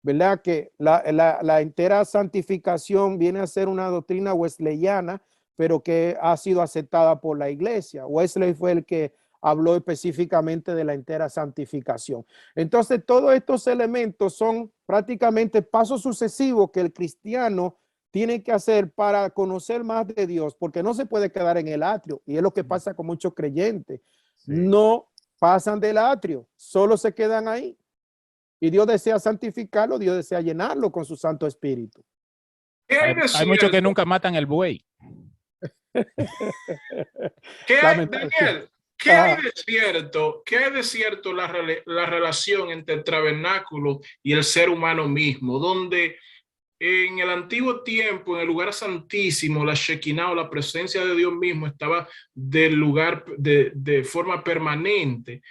[SPEAKER 2] ¿verdad? Que la entera santificación viene a ser una doctrina wesleyana, pero que ha sido aceptada por la iglesia. Wesley fue el que habló específicamente de la entera santificación. Entonces, todos estos elementos son prácticamente pasos sucesivos que el cristiano tiene que hacer para conocer más de Dios, porque no se puede quedar en el atrio, y es lo que pasa con muchos creyentes. Sí. No pasan del atrio, solo se quedan ahí. Y Dios desea santificarlo, Dios desea llenarlo con su Santo Espíritu.
[SPEAKER 1] Hay muchos que nunca matan el buey.
[SPEAKER 3] Daniel, ¿qué hay de cierto la relación entre el tabernáculo y el ser humano mismo? Donde en el antiguo tiempo, en el lugar santísimo, la Shekinah o la presencia de Dios mismo estaba del lugar de forma permanente.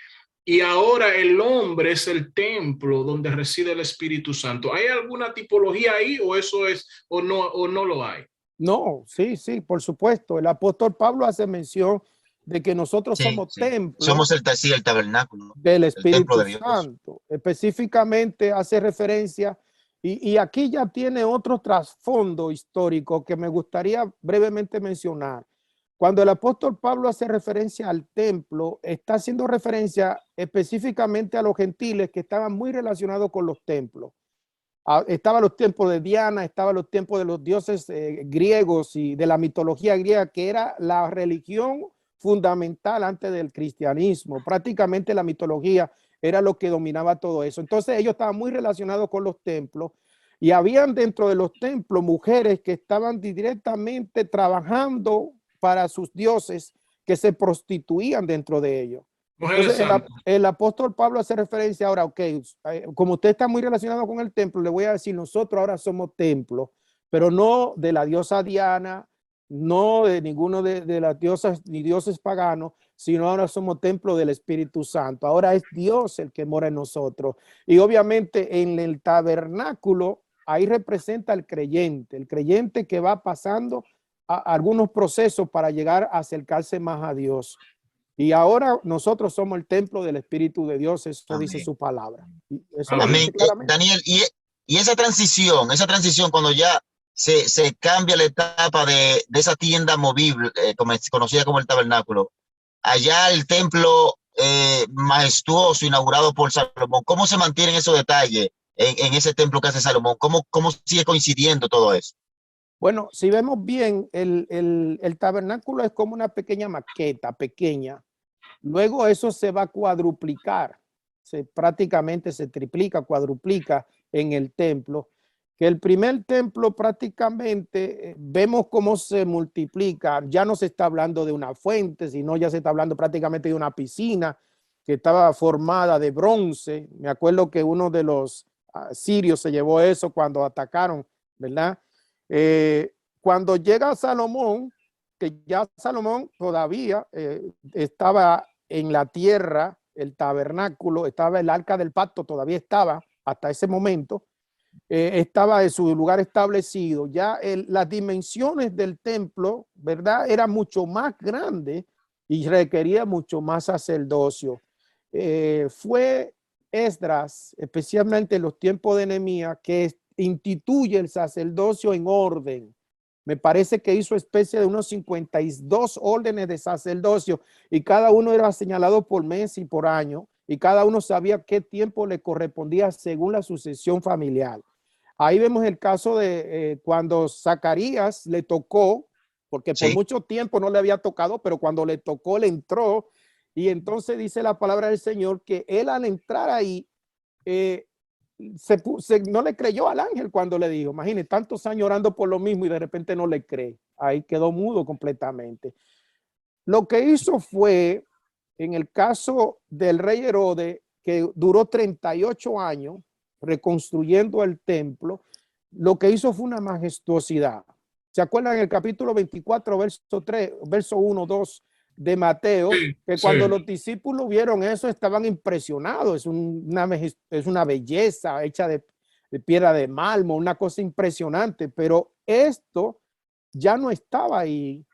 [SPEAKER 3] Y ahora el hombre es el templo donde reside el Espíritu Santo. ¿Hay alguna tipología ahí o eso es o no lo hay?
[SPEAKER 2] No, sí, por supuesto. El apóstol Pablo hace mención de que nosotros somos templos.
[SPEAKER 4] Somos el tabernáculo
[SPEAKER 2] del Espíritu Santo. Específicamente hace referencia, y aquí ya tiene otro trasfondo histórico que me gustaría brevemente mencionar. Cuando el apóstol Pablo hace referencia al templo, está haciendo referencia específicamente a los gentiles que estaban muy relacionados con los templos. Estaban los templos de Diana, estaban los templos de los dioses griegos y de la mitología griega, que era la religión fundamental antes del cristianismo. Prácticamente la mitología era lo que dominaba todo eso. Entonces ellos estaban muy relacionados con los templos y habían dentro de los templos mujeres que estaban directamente trabajando para sus dioses, que se prostituían dentro de ellos. Entonces, el apóstol Pablo hace referencia ahora, ok, como usted está muy relacionado con el templo, le voy a decir, nosotros ahora somos templo, pero no de la diosa Diana, no de ninguno de las diosas ni dioses paganos, sino ahora somos templo del Espíritu Santo. Ahora es Dios el que mora en nosotros. Y obviamente en el tabernáculo, ahí representa el creyente que va pasando algunos procesos para llegar a acercarse más a Dios. Y ahora nosotros somos el templo del Espíritu de Dios, eso
[SPEAKER 4] Amén.
[SPEAKER 2] Dice su palabra. Eso
[SPEAKER 4] Amén. Daniel, y esa transición cuando ya se cambia la etapa de esa tienda movible, conocida como el tabernáculo, allá el templo majestuoso inaugurado por Salomón, ¿cómo se mantienen esos detalles en ese templo que hace Salomón? ¿Cómo sigue coincidiendo todo eso?
[SPEAKER 2] Bueno, si vemos bien, el tabernáculo es como una pequeña maqueta, pequeña. Luego eso se va a cuadruplicar, prácticamente se triplica, cuadruplica en el templo, que el primer templo prácticamente vemos cómo se multiplica. Ya no se está hablando de una fuente, sino ya se está hablando prácticamente de una piscina que estaba formada de bronce. Me acuerdo que uno de los sirios se llevó eso cuando atacaron, ¿verdad? Cuando llega Salomón, que ya Salomón todavía estaba en la tierra, el tabernáculo, estaba el arca del pacto, todavía estaba hasta ese momento, estaba en su lugar establecido. Ya las dimensiones del templo, ¿verdad? Era mucho más grande y requería mucho más sacerdocio. Fue Esdras, especialmente en los tiempos de Nehemías, que instituye el sacerdocio en orden. Me parece que hizo especie de unos 52 órdenes de sacerdocio y cada uno era señalado por mes y por año y cada uno sabía qué tiempo le correspondía según la sucesión familiar. Ahí vemos el caso de cuando Zacarías le tocó, porque por mucho tiempo no le había tocado, pero cuando le tocó le entró y entonces dice la palabra del Señor que él al entrar ahí no le creyó al ángel cuando le dijo, imagínate, tantos años orando por lo mismo y de repente no le cree. Ahí quedó mudo completamente. Lo que hizo fue, en el caso del rey Herodes, que duró 38 años reconstruyendo el templo, lo que hizo fue una majestuosidad. ¿Se acuerdan en el capítulo 24, verso 1, 2 de Mateo? Que cuando los discípulos vieron eso estaban impresionados. Es una belleza hecha de piedra de mármol, una cosa impresionante, pero esto ya no estaba ahí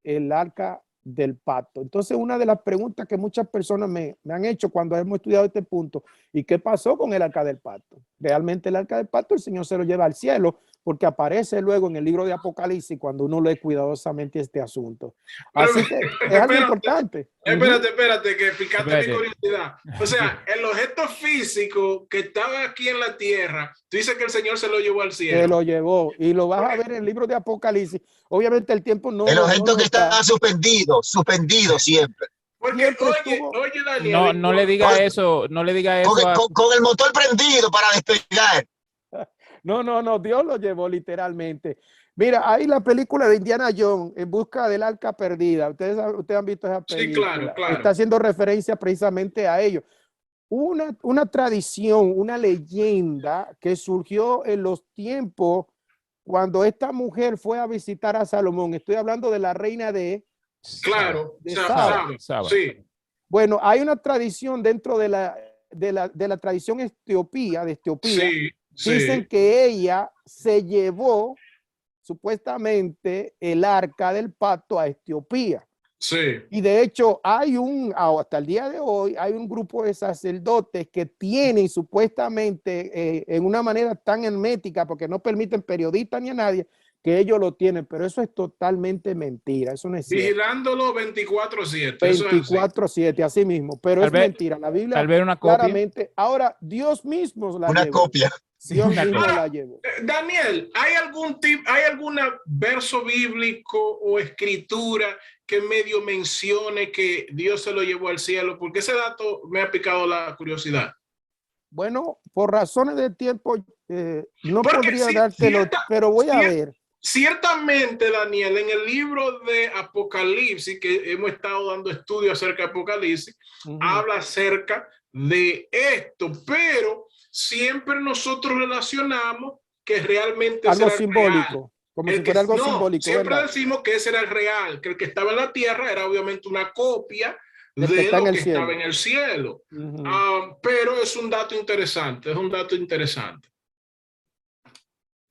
[SPEAKER 2] el arca del pacto. Entonces, una de las preguntas que muchas personas me han hecho cuando hemos estudiado este punto, ¿y qué pasó con el arca del pacto? Realmente el arca del pacto el Señor se lo lleva al cielo, porque aparece luego en el libro de Apocalipsis cuando uno lee cuidadosamente este asunto. Así que es algo importante.
[SPEAKER 3] Espérate, que picaste mi curiosidad. O sea, el objeto físico que estaba aquí en la tierra, tú dices que el Señor se lo llevó al cielo.
[SPEAKER 2] Se lo llevó y lo vas a ver en el libro de Apocalipsis. Obviamente el tiempo no.
[SPEAKER 4] El objeto que está suspendido siempre.
[SPEAKER 3] Porque, oye, Daniel,
[SPEAKER 1] no le diga eso, no le diga eso.
[SPEAKER 4] Con el motor prendido para despegar.
[SPEAKER 2] No, Dios lo llevó literalmente. Mira, ahí la película de Indiana Jones, En busca del arca perdida. Ustedes han visto esa película.
[SPEAKER 3] Sí, claro.
[SPEAKER 2] Está haciendo referencia precisamente a ello. Una tradición, una leyenda que surgió en los tiempos cuando esta mujer fue a visitar a Salomón. Estoy hablando de la reina de
[SPEAKER 3] Saba. Sí.
[SPEAKER 2] Bueno, hay una tradición dentro de la tradición de Etiopía.
[SPEAKER 3] Sí.
[SPEAKER 2] Dicen que ella se llevó supuestamente el arca del pacto a Etiopía.
[SPEAKER 3] Sí.
[SPEAKER 2] Y de hecho hasta el día de hoy hay un grupo de sacerdotes que tienen supuestamente en una manera tan hermética, porque no permiten periodistas ni a nadie, que ellos lo tienen, pero eso es totalmente mentira, eso no es cierto.
[SPEAKER 3] Vigilándolo 24/7.
[SPEAKER 2] 24/7, así mismo, pero es mentira. La Biblia
[SPEAKER 1] tal vez una copia.
[SPEAKER 2] claramente, ahora Dios mismo la
[SPEAKER 4] Una
[SPEAKER 2] llevó.
[SPEAKER 4] copia.
[SPEAKER 2] Dios
[SPEAKER 1] Una
[SPEAKER 2] mismo
[SPEAKER 3] copia.
[SPEAKER 2] la llevó.
[SPEAKER 3] Daniel, ¿hay algún verso bíblico o escritura que medio mencione que Dios se lo llevó al cielo? Porque ese dato me ha picado la curiosidad.
[SPEAKER 2] Bueno, por razones de tiempo, no
[SPEAKER 3] Porque
[SPEAKER 2] podría dártelo, pero voy a ver.
[SPEAKER 3] Ciertamente, Daniel, en el libro de Apocalipsis, que hemos estado dando estudios acerca de Apocalipsis, habla acerca de esto, pero siempre nosotros relacionamos que realmente
[SPEAKER 2] algo simbólico,
[SPEAKER 3] real.
[SPEAKER 2] como si fuera algo simbólico.
[SPEAKER 3] Siempre
[SPEAKER 2] ¿verdad?
[SPEAKER 3] decimos que ese era el real, que el que estaba en la tierra era obviamente una copia de
[SPEAKER 2] que está
[SPEAKER 3] lo
[SPEAKER 2] en el
[SPEAKER 3] que
[SPEAKER 2] cielo.
[SPEAKER 3] estaba en el cielo. Pero es un dato interesante, es un dato interesante.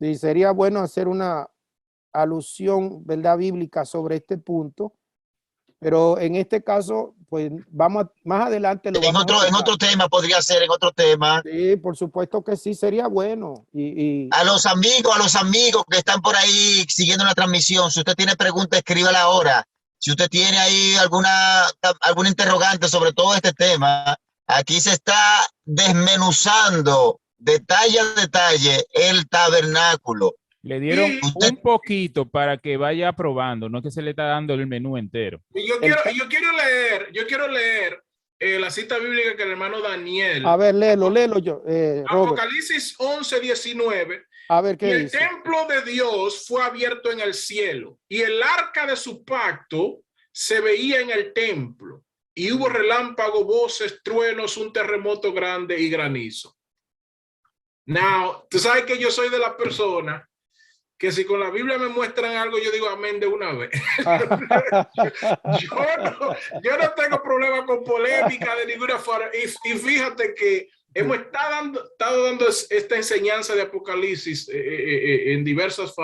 [SPEAKER 2] Sí, sería bueno hacer una alusión, ¿verdad?, bíblica sobre este punto, pero en este caso, pues vamos más adelante.
[SPEAKER 4] En otro tema podría ser, en otro tema.
[SPEAKER 2] Sí, por supuesto que sí, sería bueno.
[SPEAKER 4] A los amigos que están por ahí siguiendo la transmisión, si usted tiene preguntas, escríbala ahora. Si usted tiene ahí algún interrogante sobre todo este tema, aquí se está desmenuzando detalle a detalle el tabernáculo.
[SPEAKER 1] Le dieron un poquito para que vaya probando, no que se le está dando el menú entero.
[SPEAKER 3] Y yo quiero leer la cita bíblica que el hermano Daniel.
[SPEAKER 2] A ver, léelo yo.
[SPEAKER 3] Apocalipsis 11:19.
[SPEAKER 2] A ver, ¿qué
[SPEAKER 3] dice? El templo de Dios fue abierto en el cielo y el arca de su pacto se veía en el templo y hubo relámpagos, voces, truenos, un terremoto grande y granizo. Now, tú sabes que yo soy de la persona que si con la Biblia me muestran algo, yo digo amén de una vez. yo no tengo problema con polémica de ninguna forma. Y fíjate que hemos estado dando esta enseñanza de Apocalipsis en diversas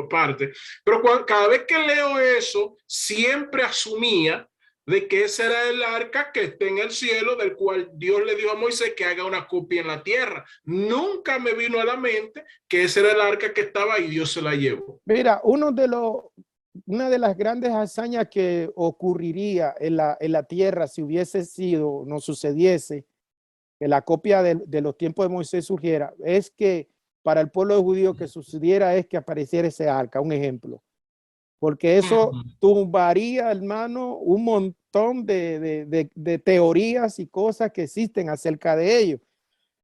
[SPEAKER 3] partes, pero cada vez que leo eso, siempre asumía de que ese era el arca que está en el cielo, del cual Dios le dijo a Moisés que haga una copia en la tierra. Nunca me vino a la mente que ese era el arca que estaba ahí, Dios se la llevó.
[SPEAKER 2] Mira, una de las grandes hazañas que ocurriría en la tierra si hubiese sido, no sucediese, que la copia de los tiempos de Moisés surgiera, es que para el pueblo judío que sucediera es que apareciera ese arca, un ejemplo. Porque eso tumbaría, hermano, un montón de teorías y cosas que existen acerca de ello.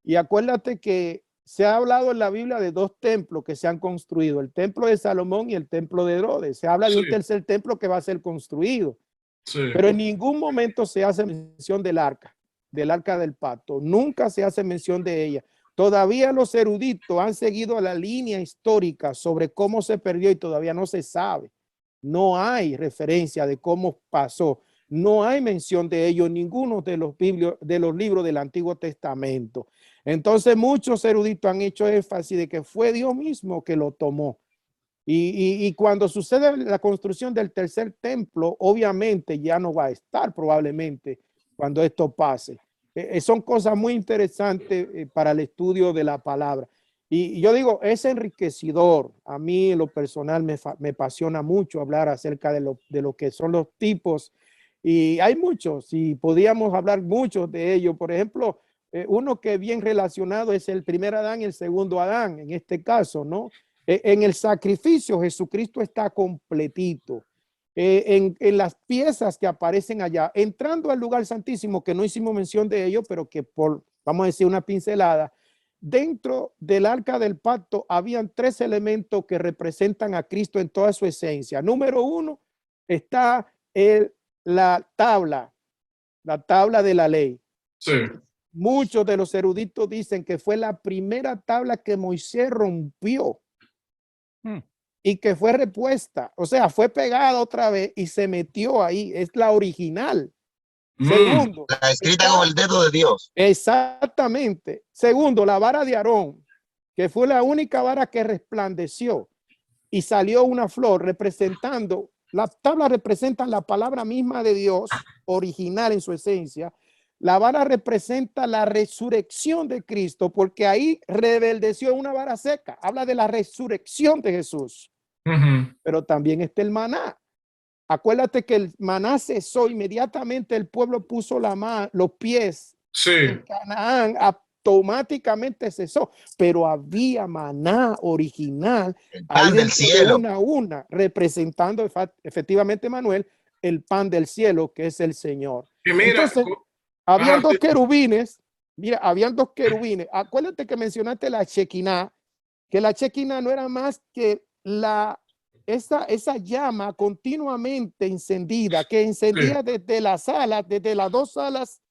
[SPEAKER 2] Y acuérdate que se ha hablado en la Biblia de dos templos que se han construido, el templo de Salomón y el templo de Herodes. Se habla de un tercer templo que va a ser construido. Pero en ningún momento se hace mención del arca del pacto. Nunca se hace mención de ella. Todavía los eruditos han seguido la línea histórica sobre cómo se perdió y todavía no se sabe. No hay referencia de cómo pasó. No hay mención de ello en ninguno de los libros del Antiguo Testamento. Entonces muchos eruditos han hecho énfasis de que fue Dios mismo que lo tomó. Y cuando sucede la construcción del tercer templo, obviamente ya no va a estar probablemente cuando esto pase. Son cosas muy interesantes para el estudio de la palabra. Y yo digo, es enriquecedor. A mí en lo personal me apasiona mucho hablar acerca de lo que son los tipos. Y hay muchos, y podíamos hablar muchos de ellos. Por ejemplo, uno que es bien relacionado es el primer Adán y el segundo Adán, en este caso, ¿no? En el sacrificio Jesucristo está completito. En las piezas que aparecen allá, entrando al lugar santísimo, que no hicimos mención de ello, pero que vamos a decir una pincelada, dentro del arca del pacto habían tres elementos que representan a Cristo en toda su esencia. Número uno está la tabla de la ley.
[SPEAKER 3] Sí.
[SPEAKER 2] Muchos de los eruditos dicen que fue la primera tabla que Moisés rompió y que fue repuesta, o sea, fue pegada otra vez y se metió ahí, es la original. Segundo,
[SPEAKER 4] la escrita con el dedo de Dios.
[SPEAKER 2] Exactamente. Segundo, la vara de Aarón, que fue la única vara que resplandeció y salió una flor representando, las tablas representan la palabra misma de Dios, original en su esencia. La vara representa la resurrección de Cristo, porque ahí rebeldeció una vara seca. Habla de la resurrección de Jesús. pero también está el maná. Acuérdate que el maná cesó inmediatamente, el pueblo puso los pies en Canaán, automáticamente cesó, pero había maná original,
[SPEAKER 4] El
[SPEAKER 2] ahí
[SPEAKER 4] pan del
[SPEAKER 2] dentro de
[SPEAKER 4] cielo.
[SPEAKER 2] una a una, representando efectivamente, Manuel, el pan del cielo, que es el Señor.
[SPEAKER 3] Y mira,
[SPEAKER 2] Entonces, habían dos querubines. Mira, habían dos querubines. Acuérdate que mencionaste la Shekinah, que la Shekinah no era más que esa llama continuamente encendida, que encendía desde las alas, desde las dos alas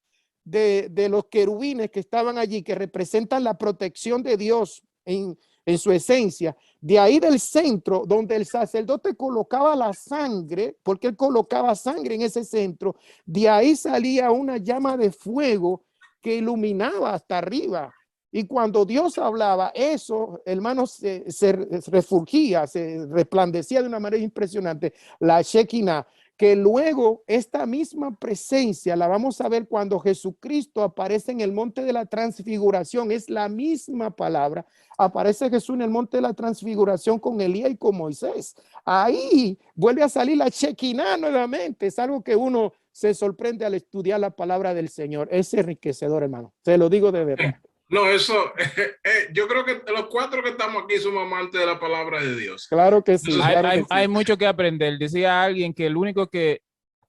[SPEAKER 2] de los querubines que estaban allí, que representan la protección de Dios en su esencia. De ahí del centro, donde el sacerdote colocaba la sangre, porque él colocaba sangre en ese centro, de ahí salía una llama de fuego que iluminaba hasta arriba. Y cuando Dios hablaba, eso, hermanos, se refulgía, se resplandecía de una manera impresionante, la Shekinah, que luego esta misma presencia la vamos a ver cuando Jesucristo aparece en el monte de la transfiguración. Es la misma palabra. Aparece Jesús en el monte de la transfiguración con Elías y con Moisés. Ahí vuelve a salir la Shekinah nuevamente. Es algo que uno se sorprende al estudiar la palabra del Señor. Es enriquecedor, hermano. Se lo digo de verdad.
[SPEAKER 3] No, eso, yo creo que los cuatro que estamos aquí somos amantes de la palabra de Dios.
[SPEAKER 2] Claro que sí. Claro que sí.
[SPEAKER 1] Hay mucho que aprender. Decía alguien que el único que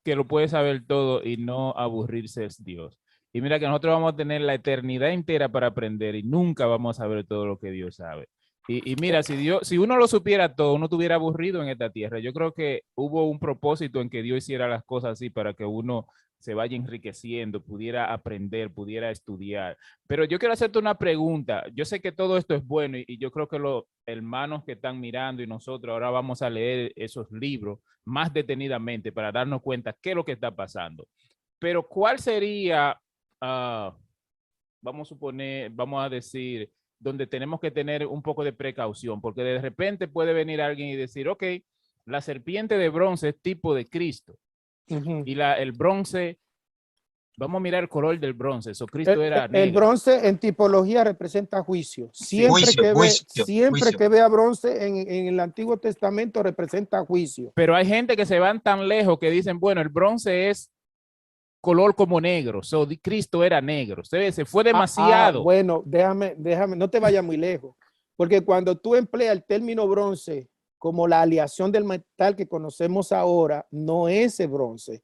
[SPEAKER 1] lo puede saber todo y no aburrirse es Dios. Y mira que nosotros vamos a tener la eternidad entera para aprender y nunca vamos a saber todo lo que Dios sabe. Y mira, si uno lo supiera todo, uno estuviera aburrido en esta tierra. Yo creo que hubo un propósito en que Dios hiciera las cosas así para que uno se vaya enriqueciendo, pudiera aprender, pudiera estudiar. Pero yo quiero hacerte una pregunta. Yo sé que todo esto es bueno y yo creo que los hermanos que están mirando y nosotros ahora vamos a leer esos libros más detenidamente para darnos cuenta qué es lo que está pasando. Pero ¿cuál sería, vamos a suponer, vamos a decir, donde tenemos que tener un poco de precaución? Porque de repente puede venir alguien y decir, ok, la serpiente de bronce es tipo de Cristo. Y el bronce, vamos a mirar el color del bronce. Eso Cristo era negro.
[SPEAKER 2] El bronce en tipología representa juicio. Siempre que vea bronce en el Antiguo Testamento representa juicio.
[SPEAKER 1] Pero hay gente que se van tan lejos que dicen, bueno, el bronce es color como negro. So, Cristo era negro. Se fue demasiado.
[SPEAKER 2] Bueno, déjame, no te vayas muy lejos. Porque cuando tú empleas el término bronce como la aleación del metal que conocemos ahora, no es el bronce,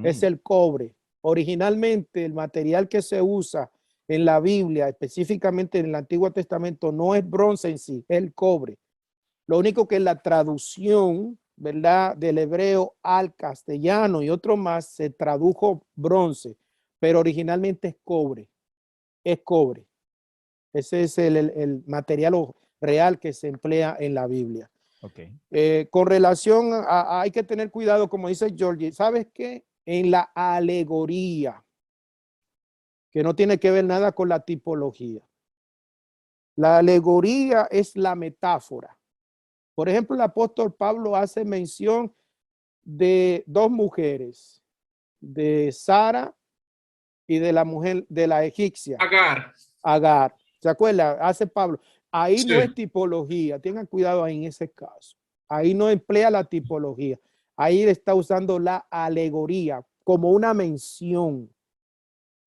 [SPEAKER 2] es el cobre. Originalmente el material que se usa en la Biblia, específicamente en el Antiguo Testamento, no es bronce en sí, es el cobre. Lo único que en la traducción, ¿verdad?, del hebreo al castellano y otro más, se tradujo bronce, pero originalmente es cobre. Es cobre. Ese es el material real que se emplea en la Biblia.
[SPEAKER 1] Okay.
[SPEAKER 2] Con relación hay que tener cuidado, como dice Georgie, ¿sabes qué? En la alegoría, que no tiene que ver nada con la tipología. La alegoría es la metáfora. Por ejemplo, el apóstol Pablo hace mención de dos mujeres, de Sara y de la mujer de la egipcia. Agar. ¿Se acuerda? Hace Pablo. Ahí no es tipología. Tengan cuidado ahí en ese caso. Ahí no emplea la tipología. Ahí está usando la alegoría como una mención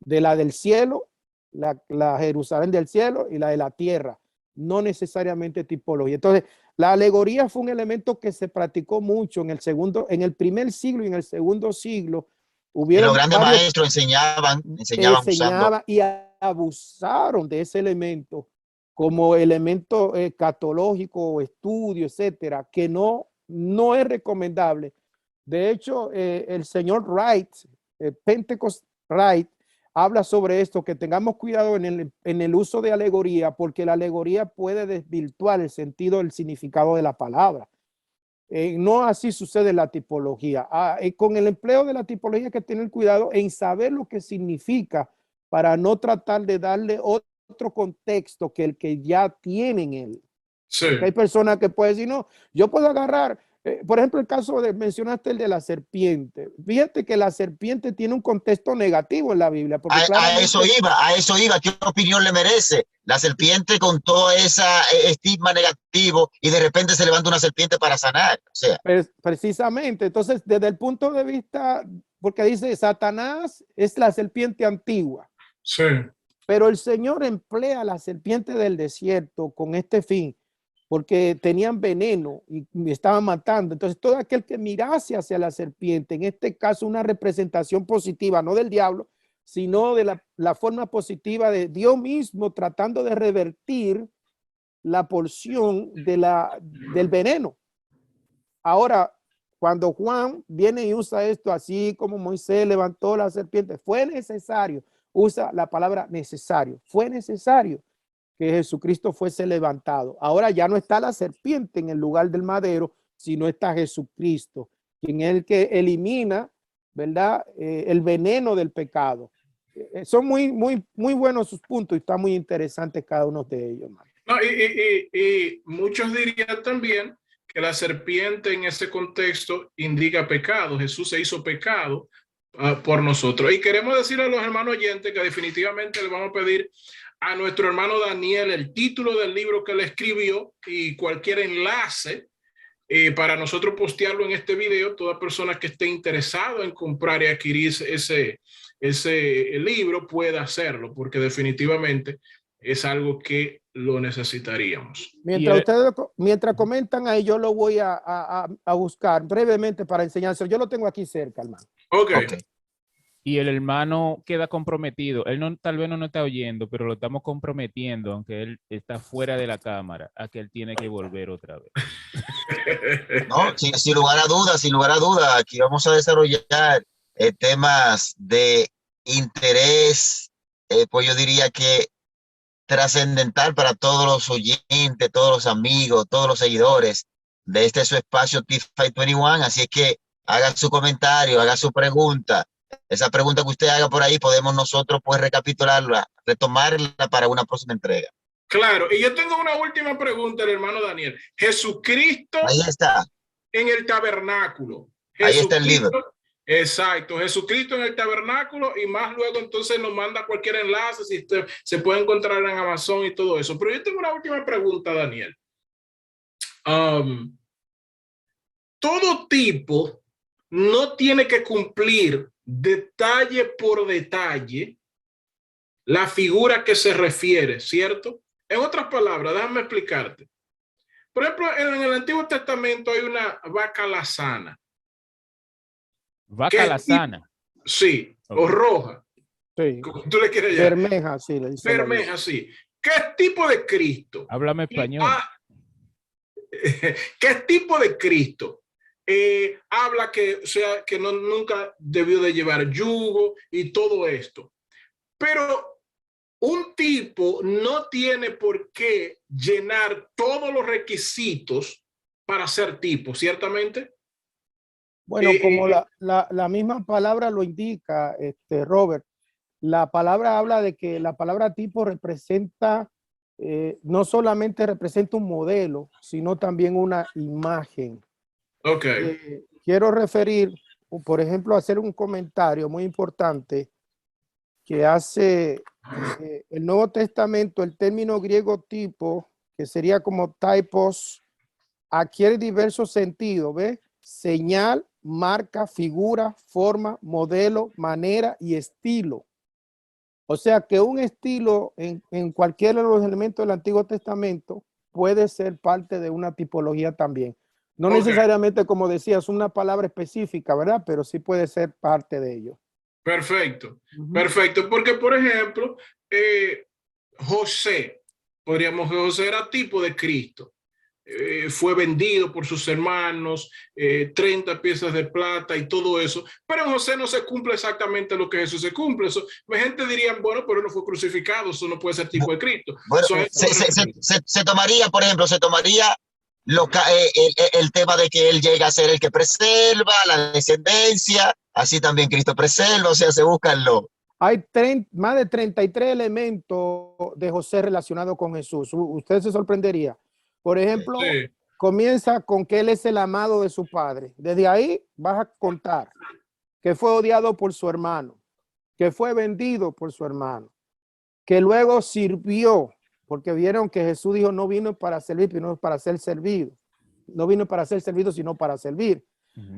[SPEAKER 2] de la del cielo, la Jerusalén del cielo y la de la tierra. No necesariamente tipología. Entonces, la alegoría fue un elemento que se practicó mucho en el primer siglo y en el segundo siglo.
[SPEAKER 4] Y los grandes maestros enseñaban usando.
[SPEAKER 2] Y abusaron de ese elemento como elemento catológico o estudio, etcétera, que no es recomendable. De hecho, el señor Wright, Pentecost Wright, habla sobre esto, que tengamos cuidado en el uso de alegoría, porque la alegoría puede desvirtuar el sentido, el significado de la palabra. No así sucede en la tipología. Con el empleo de la tipología hay que tener cuidado en saber lo que significa para no tratar de darle otro contexto que el que ya tienen él. Sí. Hay personas que pueden decir, no, yo puedo agarrar Por ejemplo, el caso mencionaste el de la serpiente. Fíjate que la serpiente tiene un contexto negativo en la Biblia. Porque
[SPEAKER 4] A eso iba. ¿Qué opinión le merece la serpiente con todo ese estigma negativo y de repente se levanta una serpiente para sanar? O sea,
[SPEAKER 2] precisamente. Entonces, desde el punto de vista, porque dice Satanás es la serpiente antigua.
[SPEAKER 3] Sí.
[SPEAKER 2] Pero el Señor emplea la serpiente del desierto con este fin, porque tenían veneno y estaban matando. Entonces, todo aquel que mirase hacia la serpiente, en este caso una representación positiva, no del diablo, sino de la forma positiva de Dios mismo tratando de revertir la porción del veneno. Ahora, cuando Juan viene y usa esto, así como Moisés levantó la serpiente, fue necesario, usa la palabra necesario, fue necesario que Jesucristo fuese levantado. Ahora ya no está la serpiente en el lugar del madero, sino está Jesucristo, quien es el que elimina, ¿verdad? El veneno del pecado. Son muy buenos sus puntos y está muy interesantes cada uno de ellos.
[SPEAKER 3] No, y muchos dirían también que la serpiente en ese contexto indica pecado. Jesús se hizo pecado por nosotros. Y queremos decirle a los hermanos oyentes que definitivamente le vamos a pedir a nuestro hermano Daniel el título del libro que le escribió y cualquier enlace para nosotros postearlo en este video. Toda persona que esté interesado en comprar y adquirir ese libro puede hacerlo, porque definitivamente es algo que lo necesitaríamos.
[SPEAKER 2] Mientras comentan ahí, yo lo voy a buscar brevemente para enseñárselo. Yo lo tengo aquí cerca, hermano.
[SPEAKER 3] Okay.
[SPEAKER 1] Y el hermano queda comprometido. Él no, tal vez no nos está oyendo, pero lo estamos comprometiendo, aunque él está fuera de la cámara, a que él tiene que volver otra vez.
[SPEAKER 4] No, sin lugar a duda, aquí vamos a desarrollar temas de interés, pues yo diría que trascendental para todos los oyentes, todos los amigos, todos los seguidores de este su espacio TFI 21. Así es que haga su comentario, haga su pregunta. Esa pregunta que usted haga por ahí, podemos nosotros pues recapitularla, retomarla para una próxima entrega.
[SPEAKER 3] Claro, y yo tengo una última pregunta, el hermano Daniel. Jesucristo
[SPEAKER 4] ahí está.
[SPEAKER 3] En el tabernáculo.
[SPEAKER 4] Ahí está el libro.
[SPEAKER 3] Exacto, Jesucristo en el tabernáculo, y más luego entonces nos manda cualquier enlace, si se puede encontrar en Amazon y todo eso. Pero yo tengo una última pregunta, Daniel. Todo tipo no tiene que cumplir detalle por detalle la figura que se refiere, ¿cierto? En otras palabras, déjame explicarte. Por ejemplo, en el Antiguo Testamento hay una vaca alazana.
[SPEAKER 1] ¿Vaca alazana?
[SPEAKER 3] Sí, okay. O roja.
[SPEAKER 2] Sí.
[SPEAKER 3] Como tú le quieres llamar.
[SPEAKER 2] Bermeja, sí. Le dice
[SPEAKER 3] Bermeja, sí. ¿Qué tipo de Cristo?
[SPEAKER 1] Háblame español.
[SPEAKER 3] ¿Qué tipo de Cristo? Habla que nunca debió de llevar yugo y todo esto. Pero un tipo no tiene por qué llenar todos los requisitos para ser tipo, ¿ciertamente?
[SPEAKER 2] Bueno, como la misma palabra lo indica, Robert, la palabra habla de que la palabra tipo representa, no solamente representa un modelo, sino también una imagen.
[SPEAKER 3] Ok.
[SPEAKER 2] Quiero referir, por ejemplo, hacer un comentario muy importante que hace el Nuevo Testamento. El término griego tipo, que sería como typos, adquiere diversos sentidos, ¿ves? Señal, marca, figura, forma, modelo, manera y estilo. O sea que un estilo en cualquiera de los elementos del Antiguo Testamento puede ser parte de una tipología también. No necesariamente, como decías, una palabra específica, ¿verdad? Pero sí puede ser parte de ello.
[SPEAKER 3] Perfecto, perfecto. Porque, por ejemplo, José era tipo de Cristo. Fue vendido por sus hermanos, 30 piezas de plata y todo eso. Pero en José no se cumple exactamente lo que Jesús se cumple. Eso, la gente diría, bueno, pero no fue crucificado, eso no puede ser tipo de Cristo.
[SPEAKER 4] Bueno, se tomaría, por ejemplo, el tema de que él llega a ser el que preserva la descendencia, así también Cristo preserva, o sea, se buscan
[SPEAKER 2] Hay más de 33 elementos de José relacionados con Jesús. Usted se sorprendería. Por ejemplo, comienza con que él es el amado de su padre. Desde ahí vas a contar que fue odiado por su hermano, que fue vendido por su hermano, que luego sirvió, porque vieron que Jesús dijo, no vino para servir, sino para ser servido. No vino para ser servido, sino para servir.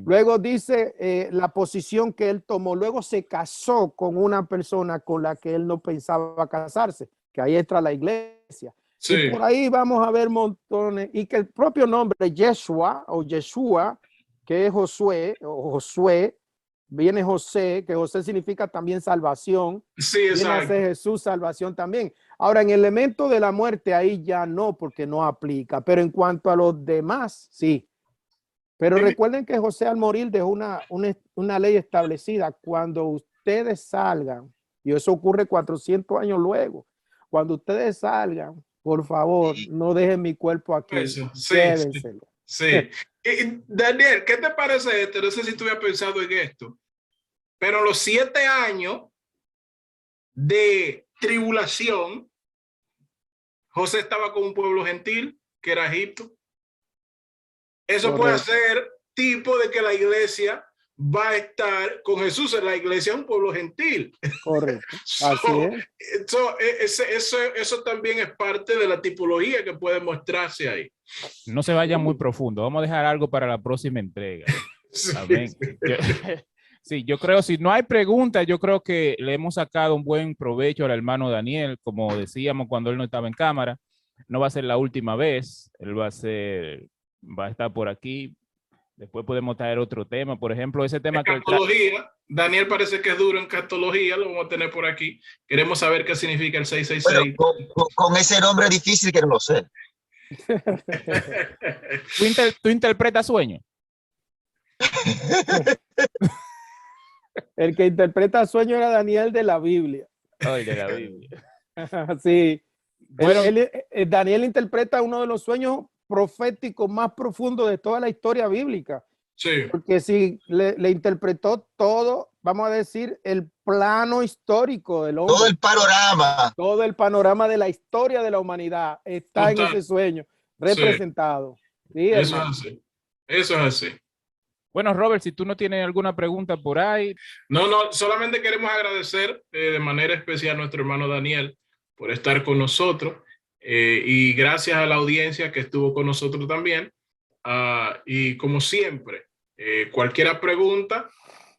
[SPEAKER 2] Luego dice la posición que él tomó. Luego se casó con una persona con la que él no pensaba casarse, que ahí entra la iglesia.
[SPEAKER 3] Sí.
[SPEAKER 2] Y por ahí vamos a ver montones. Y que el propio nombre Yeshua o Yeshua, que es Josué o Josué, viene José, que José significa también salvación.
[SPEAKER 3] Sí,
[SPEAKER 2] Viene a
[SPEAKER 3] exacto.
[SPEAKER 2] ser Jesús salvación también. Ahora, en el elemento de la muerte, ahí ya no, porque no aplica. Pero en cuanto a los demás, sí. Pero recuerden que José al morir dejó una ley establecida. Cuando ustedes salgan, y eso ocurre 400 años luego, cuando ustedes salgan, por favor, no dejen mi cuerpo aquí.
[SPEAKER 3] Eso, sí,
[SPEAKER 2] Llévenselo.
[SPEAKER 3] sí. Daniel, ¿qué te parece esto? No sé si tú habías pensado en esto, pero los 7 años de tribulación, José estaba con un pueblo gentil, que era Egipto. Eso
[SPEAKER 2] Correcto.
[SPEAKER 3] puede ser tipo de que la iglesia va a estar con Jesús en la iglesia, un pueblo gentil.
[SPEAKER 2] Correcto. Así es.
[SPEAKER 3] Eso también es parte de la tipología que puede mostrarse ahí.
[SPEAKER 1] No se vayan muy profundo. Vamos a dejar algo para la próxima entrega.
[SPEAKER 3] Sí,
[SPEAKER 1] Amén.
[SPEAKER 3] sí.
[SPEAKER 1] Sí, yo creo, si no hay preguntas, yo creo que le hemos sacado un buen provecho al hermano Daniel, como decíamos cuando él no estaba en cámara. No va a ser la última vez, él va a estar por aquí. Después podemos traer otro tema, por ejemplo, ese tema que
[SPEAKER 3] Escatología. Daniel parece que es duro en escatología, lo vamos a tener por aquí. Queremos saber qué significa el 666.
[SPEAKER 4] Bueno, con ese nombre difícil que no lo sé.
[SPEAKER 1] ¿Tú interpretas sueños?
[SPEAKER 2] El que interpreta sueño era Daniel de la Biblia.
[SPEAKER 1] Ay, de la Biblia.
[SPEAKER 2] Sí.
[SPEAKER 1] Bueno,
[SPEAKER 2] Daniel interpreta uno de los sueños proféticos más profundos de toda la historia bíblica.
[SPEAKER 3] Sí.
[SPEAKER 2] Porque si le interpretó todo, vamos a decir, el plano histórico del hombre.
[SPEAKER 4] Todo el panorama.
[SPEAKER 2] Todo el panorama de la historia de la humanidad está
[SPEAKER 3] Total.
[SPEAKER 2] en ese sueño representado. Sí,
[SPEAKER 3] Eso
[SPEAKER 2] hermano.
[SPEAKER 3] es así. Eso es así.
[SPEAKER 1] bueno, Robert, si tú no tienes alguna pregunta por ahí.
[SPEAKER 3] No, solamente queremos agradecer de manera especial a nuestro hermano Daniel por estar con nosotros y gracias a la audiencia que estuvo con nosotros también. Y como siempre, cualquier pregunta,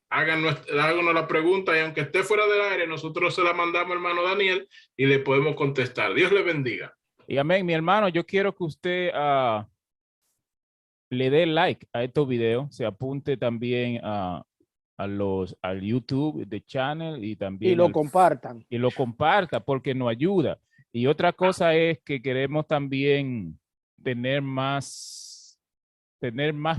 [SPEAKER 3] háganos la pregunta y aunque esté fuera del aire, nosotros se la mandamos, hermano Daniel, y le podemos contestar. Dios le bendiga.
[SPEAKER 1] Y amén, mi hermano, yo quiero que usted le dé like a estos videos, se apunte también al YouTube de Channel y también
[SPEAKER 2] Y lo compartan.
[SPEAKER 1] y lo comparta porque nos ayuda. Y otra cosa es que queremos también tener más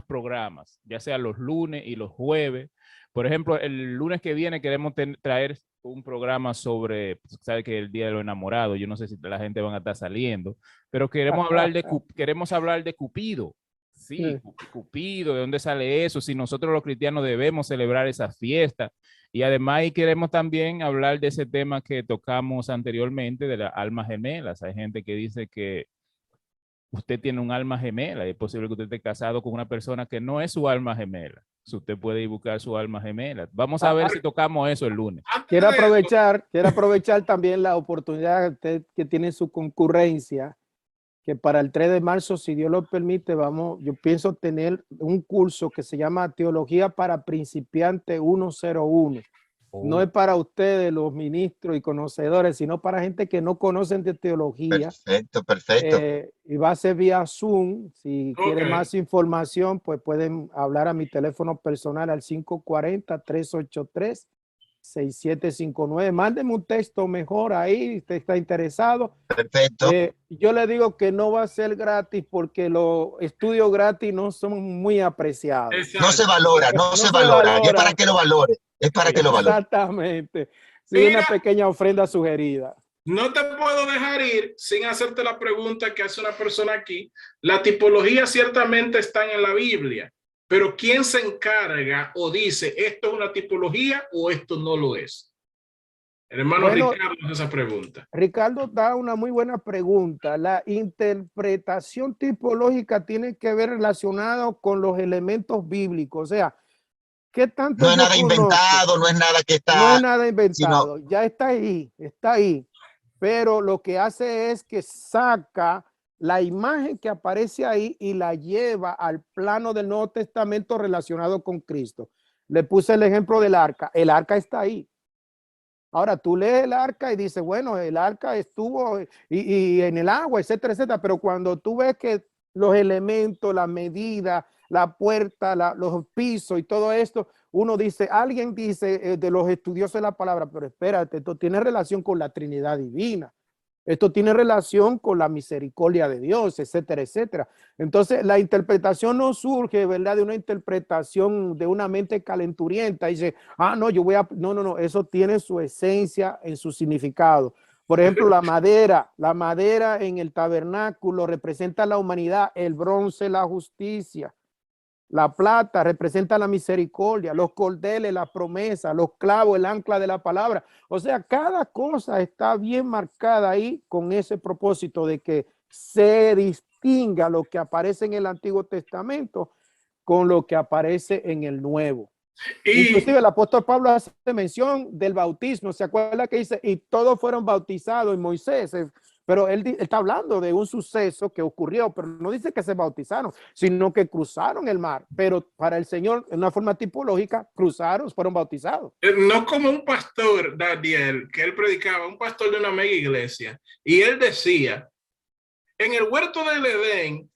[SPEAKER 1] programas, ya sea los lunes y los jueves. Por ejemplo, el lunes que viene queremos traer un programa sobre, sabe que el Día de los Enamorados, yo no sé si la gente van a estar saliendo, pero queremos hablar de Cupido. Sí, Cupido, ¿de dónde sale eso? Si nosotros los cristianos debemos celebrar esa fiesta. Y además ahí queremos también hablar de ese tema que tocamos anteriormente de las almas gemelas. Hay gente que dice que usted tiene un alma gemela y es posible que usted esté casado con una persona que no es su alma gemela. Si usted puede ir buscar su alma gemela. Vamos a ver si tocamos eso el lunes.
[SPEAKER 2] Quiero aprovechar también la oportunidad usted que tiene su concurrencia, que para el 3 de marzo, si Dios lo permite, yo pienso tener un curso que se llama Teología para Principiantes 101. No es para ustedes, los ministros y conocedores, sino para gente que no conocen de teología.
[SPEAKER 4] Perfecto.
[SPEAKER 2] Y va a ser vía Zoom. Si quieren más información, pues pueden hablar a mi teléfono personal al 540-383-6759. Mándenme un texto mejor ahí, usted está interesado.
[SPEAKER 4] Perfecto.
[SPEAKER 2] Yo le digo que no va a ser gratis porque los estudios gratis no son muy apreciados.
[SPEAKER 3] Exacto.
[SPEAKER 4] No se valora. Y es para que lo valore.
[SPEAKER 2] Exactamente. Sí, mira, una pequeña ofrenda sugerida.
[SPEAKER 3] No te puedo dejar ir sin hacerte la pregunta que hace una persona aquí. La tipología ciertamente están en la Biblia, pero ¿quién se encarga o dice esto es una tipología o esto no lo es? El hermano
[SPEAKER 2] Bueno,
[SPEAKER 3] Ricardo hace esa pregunta.
[SPEAKER 2] Ricardo da una muy buena pregunta. La interpretación tipológica tiene que ver relacionado con los elementos bíblicos. O sea, ¿qué tanto
[SPEAKER 4] No es
[SPEAKER 2] yo
[SPEAKER 4] nada
[SPEAKER 2] conozco?
[SPEAKER 4] inventado, no es nada que
[SPEAKER 2] No es
[SPEAKER 4] está,
[SPEAKER 2] nada
[SPEAKER 4] sino,
[SPEAKER 2] inventado, ya está ahí, está ahí. Pero lo que hace es que saca la imagen que aparece ahí y la lleva al plano del Nuevo Testamento relacionado con Cristo. Le puse el ejemplo del arca. El arca está ahí. Ahora tú lees el arca y dices, bueno, el arca estuvo y en el agua, etcétera, etcétera. Pero cuando tú ves que los elementos, la medida, la puerta, los pisos y todo esto, uno dice, alguien dice de los estudiosos de la palabra, pero espérate, esto tiene relación con la Trinidad divina. Esto tiene relación con la misericordia de Dios, etcétera, etcétera. Entonces, la interpretación no surge, ¿verdad? De una interpretación de una mente calenturienta. Dice, no, yo voy a... No, no, no. Eso tiene su esencia en su significado. Por ejemplo, la madera en el tabernáculo representa la humanidad, el bronce, la justicia. La plata representa la misericordia, los cordeles, la promesa, los clavos, el ancla de la palabra. O sea, cada cosa está bien marcada ahí con ese propósito de que se distinga lo que aparece en el Antiguo Testamento con lo que aparece en el Nuevo. Inclusive el apóstol Pablo hace mención del bautismo. ¿Se acuerda que dice? Y todos fueron bautizados en Moisés. Pero él está hablando de un suceso que ocurrió, pero no dice que se bautizaron, sino que cruzaron el mar. Pero para el Señor, en una forma tipológica, cruzaron, fueron bautizados.
[SPEAKER 3] No como un pastor, Daniel, que él predicaba, un pastor de una mega iglesia, y él decía, en el huerto del Edén,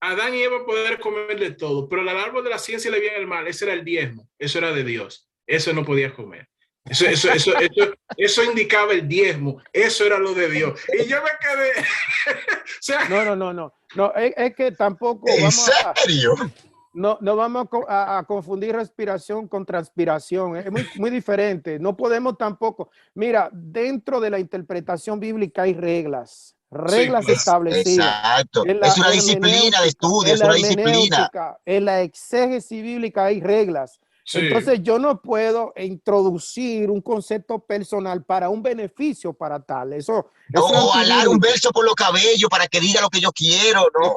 [SPEAKER 3] Adán y Eva poder comer de todo, pero el árbol de la ciencia y el bien y el mal, ese era el diezmo, eso era de Dios, eso no podías comer. Eso indicaba el diezmo, eso era lo de Dios. Y yo me quedé.
[SPEAKER 2] O sea, no, es que tampoco
[SPEAKER 4] ¿en
[SPEAKER 2] vamos
[SPEAKER 4] serio?
[SPEAKER 2] No vamos a confundir respiración con transpiración. Es muy diferente. No podemos tampoco. Mira, dentro de la interpretación bíblica hay reglas establecidas.
[SPEAKER 4] Exacto.
[SPEAKER 2] En
[SPEAKER 4] Es
[SPEAKER 2] la
[SPEAKER 4] una disciplina de estudio,
[SPEAKER 2] en
[SPEAKER 4] es
[SPEAKER 2] la
[SPEAKER 4] una disciplina.
[SPEAKER 2] hermenéutica, en la exégesis bíblica hay reglas.
[SPEAKER 3] Sí.
[SPEAKER 2] Entonces yo no puedo introducir un concepto personal para un beneficio para tal. Eso
[SPEAKER 4] O alar un verso por los cabellos para que diga lo que yo quiero, ¿no?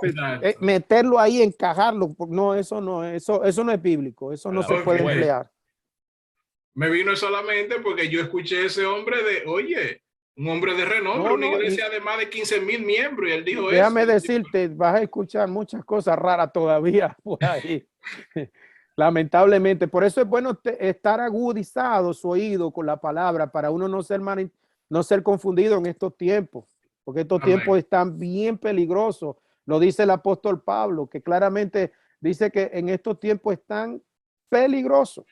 [SPEAKER 2] Meterlo ahí, encajarlo. No, eso no es bíblico. Eso no se puede emplear.
[SPEAKER 3] Me vino solamente porque yo escuché a ese hombre oye, un hombre de renombre, una iglesia de más de 15,000 miembros, y él dijo eso.
[SPEAKER 2] Déjame decirte, vas a escuchar muchas cosas raras todavía por ahí. Lamentablemente, por eso es bueno estar agudizado su oído con la palabra para uno no ser confundido en estos tiempos, porque estos tiempos están bien peligrosos. Lo dice el apóstol Pablo, que claramente dice que en estos tiempos están peligrosos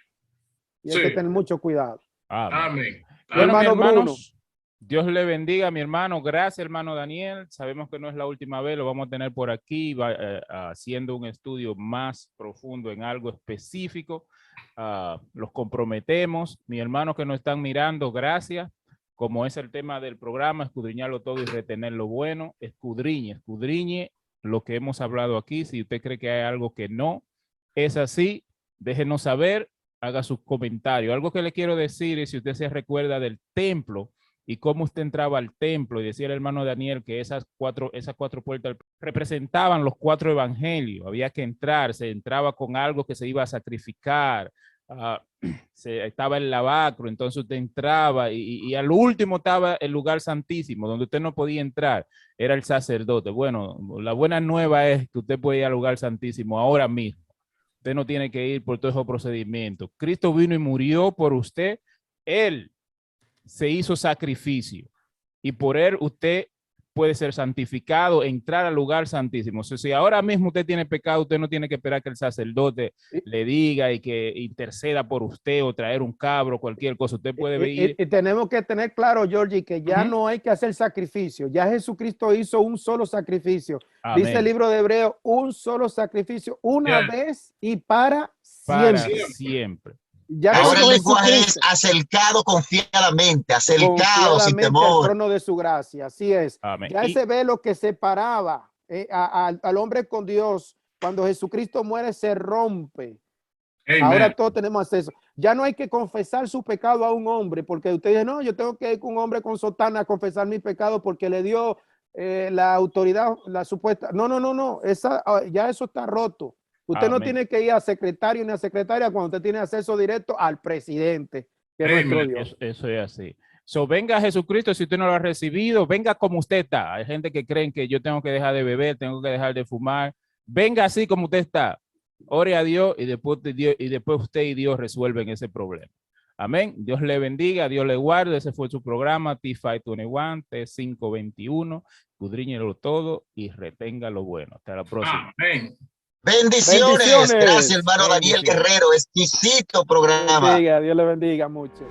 [SPEAKER 2] y hay que tener mucho cuidado.
[SPEAKER 3] Amén.
[SPEAKER 1] Bueno,
[SPEAKER 2] hermano Bruno.
[SPEAKER 1] Dios le bendiga, mi hermano. Gracias, hermano Daniel. Sabemos que no es la última vez, lo vamos a tener por aquí, haciendo un estudio más profundo en algo específico. Los comprometemos. Mis hermanos que nos están mirando, gracias. Como es el tema del programa, escudriñarlo todo y retener lo bueno. Escudriñe lo que hemos hablado aquí. Si usted cree que hay algo que no es así, déjenos saber, haga sus comentarios. Algo que le quiero decir es, si usted se recuerda del templo, y cómo usted entraba al templo, y decía el hermano Daniel que esas cuatro puertas representaban los 4 evangelios. Había que entrar, se entraba con algo que se iba a sacrificar, estaba el lavacro, entonces usted entraba y al último estaba el lugar santísimo, donde usted no podía entrar, era el sacerdote. Bueno, la buena nueva es que usted puede ir al lugar santísimo ahora mismo. Usted no tiene que ir por todo ese procedimiento. Cristo vino y murió por usted. Él se hizo sacrificio y por él usted puede ser santificado, entrar al lugar santísimo. O sea, si ahora mismo usted tiene pecado, usted no tiene que esperar que el sacerdote le diga y que interceda por usted o traer un cabro, cualquier cosa. Usted puede ir.
[SPEAKER 2] Y tenemos que tener claro, Georgie, que ya no hay que hacer sacrificio. Ya Jesucristo hizo un solo sacrificio.
[SPEAKER 1] Amén.
[SPEAKER 2] Dice el libro de Hebreos, un solo sacrificio, una vez y para
[SPEAKER 1] siempre.
[SPEAKER 2] Ya
[SPEAKER 4] ahora el lenguaje es acercado confiadamente, acercado sin temor.
[SPEAKER 2] al trono de su gracia, así es. Amén. Ya ese velo que separaba al hombre con Dios, cuando Jesucristo muere, se rompe. Amen. Ahora todos tenemos acceso. Ya no hay que confesar su pecado a un hombre, porque usted dice, no, yo tengo que ir con un hombre con sotana a confesar mi pecado porque le dio la autoridad, la supuesta. No, no, no, no. Ya eso está roto. Usted no tiene que ir a secretario ni a secretaria cuando usted tiene acceso directo al presidente, que es nuestro Dios.
[SPEAKER 1] Eso es así. So, venga a Jesucristo si usted no lo ha recibido, venga como usted está. Hay gente que creen que yo tengo que dejar de beber, tengo que dejar de fumar. Venga así como usted está. Ore a Dios y después usted y Dios resuelven ese problema. Amén. Dios le bendiga, Dios le guarde. Ese fue su programa T521, T521. Escudriñelo todo y retenga lo bueno. Hasta la próxima.
[SPEAKER 3] Amén.
[SPEAKER 4] Bendiciones. Gracias, hermano Daniel Guerrero. Exquisito programa.
[SPEAKER 2] Dios le bendiga mucho.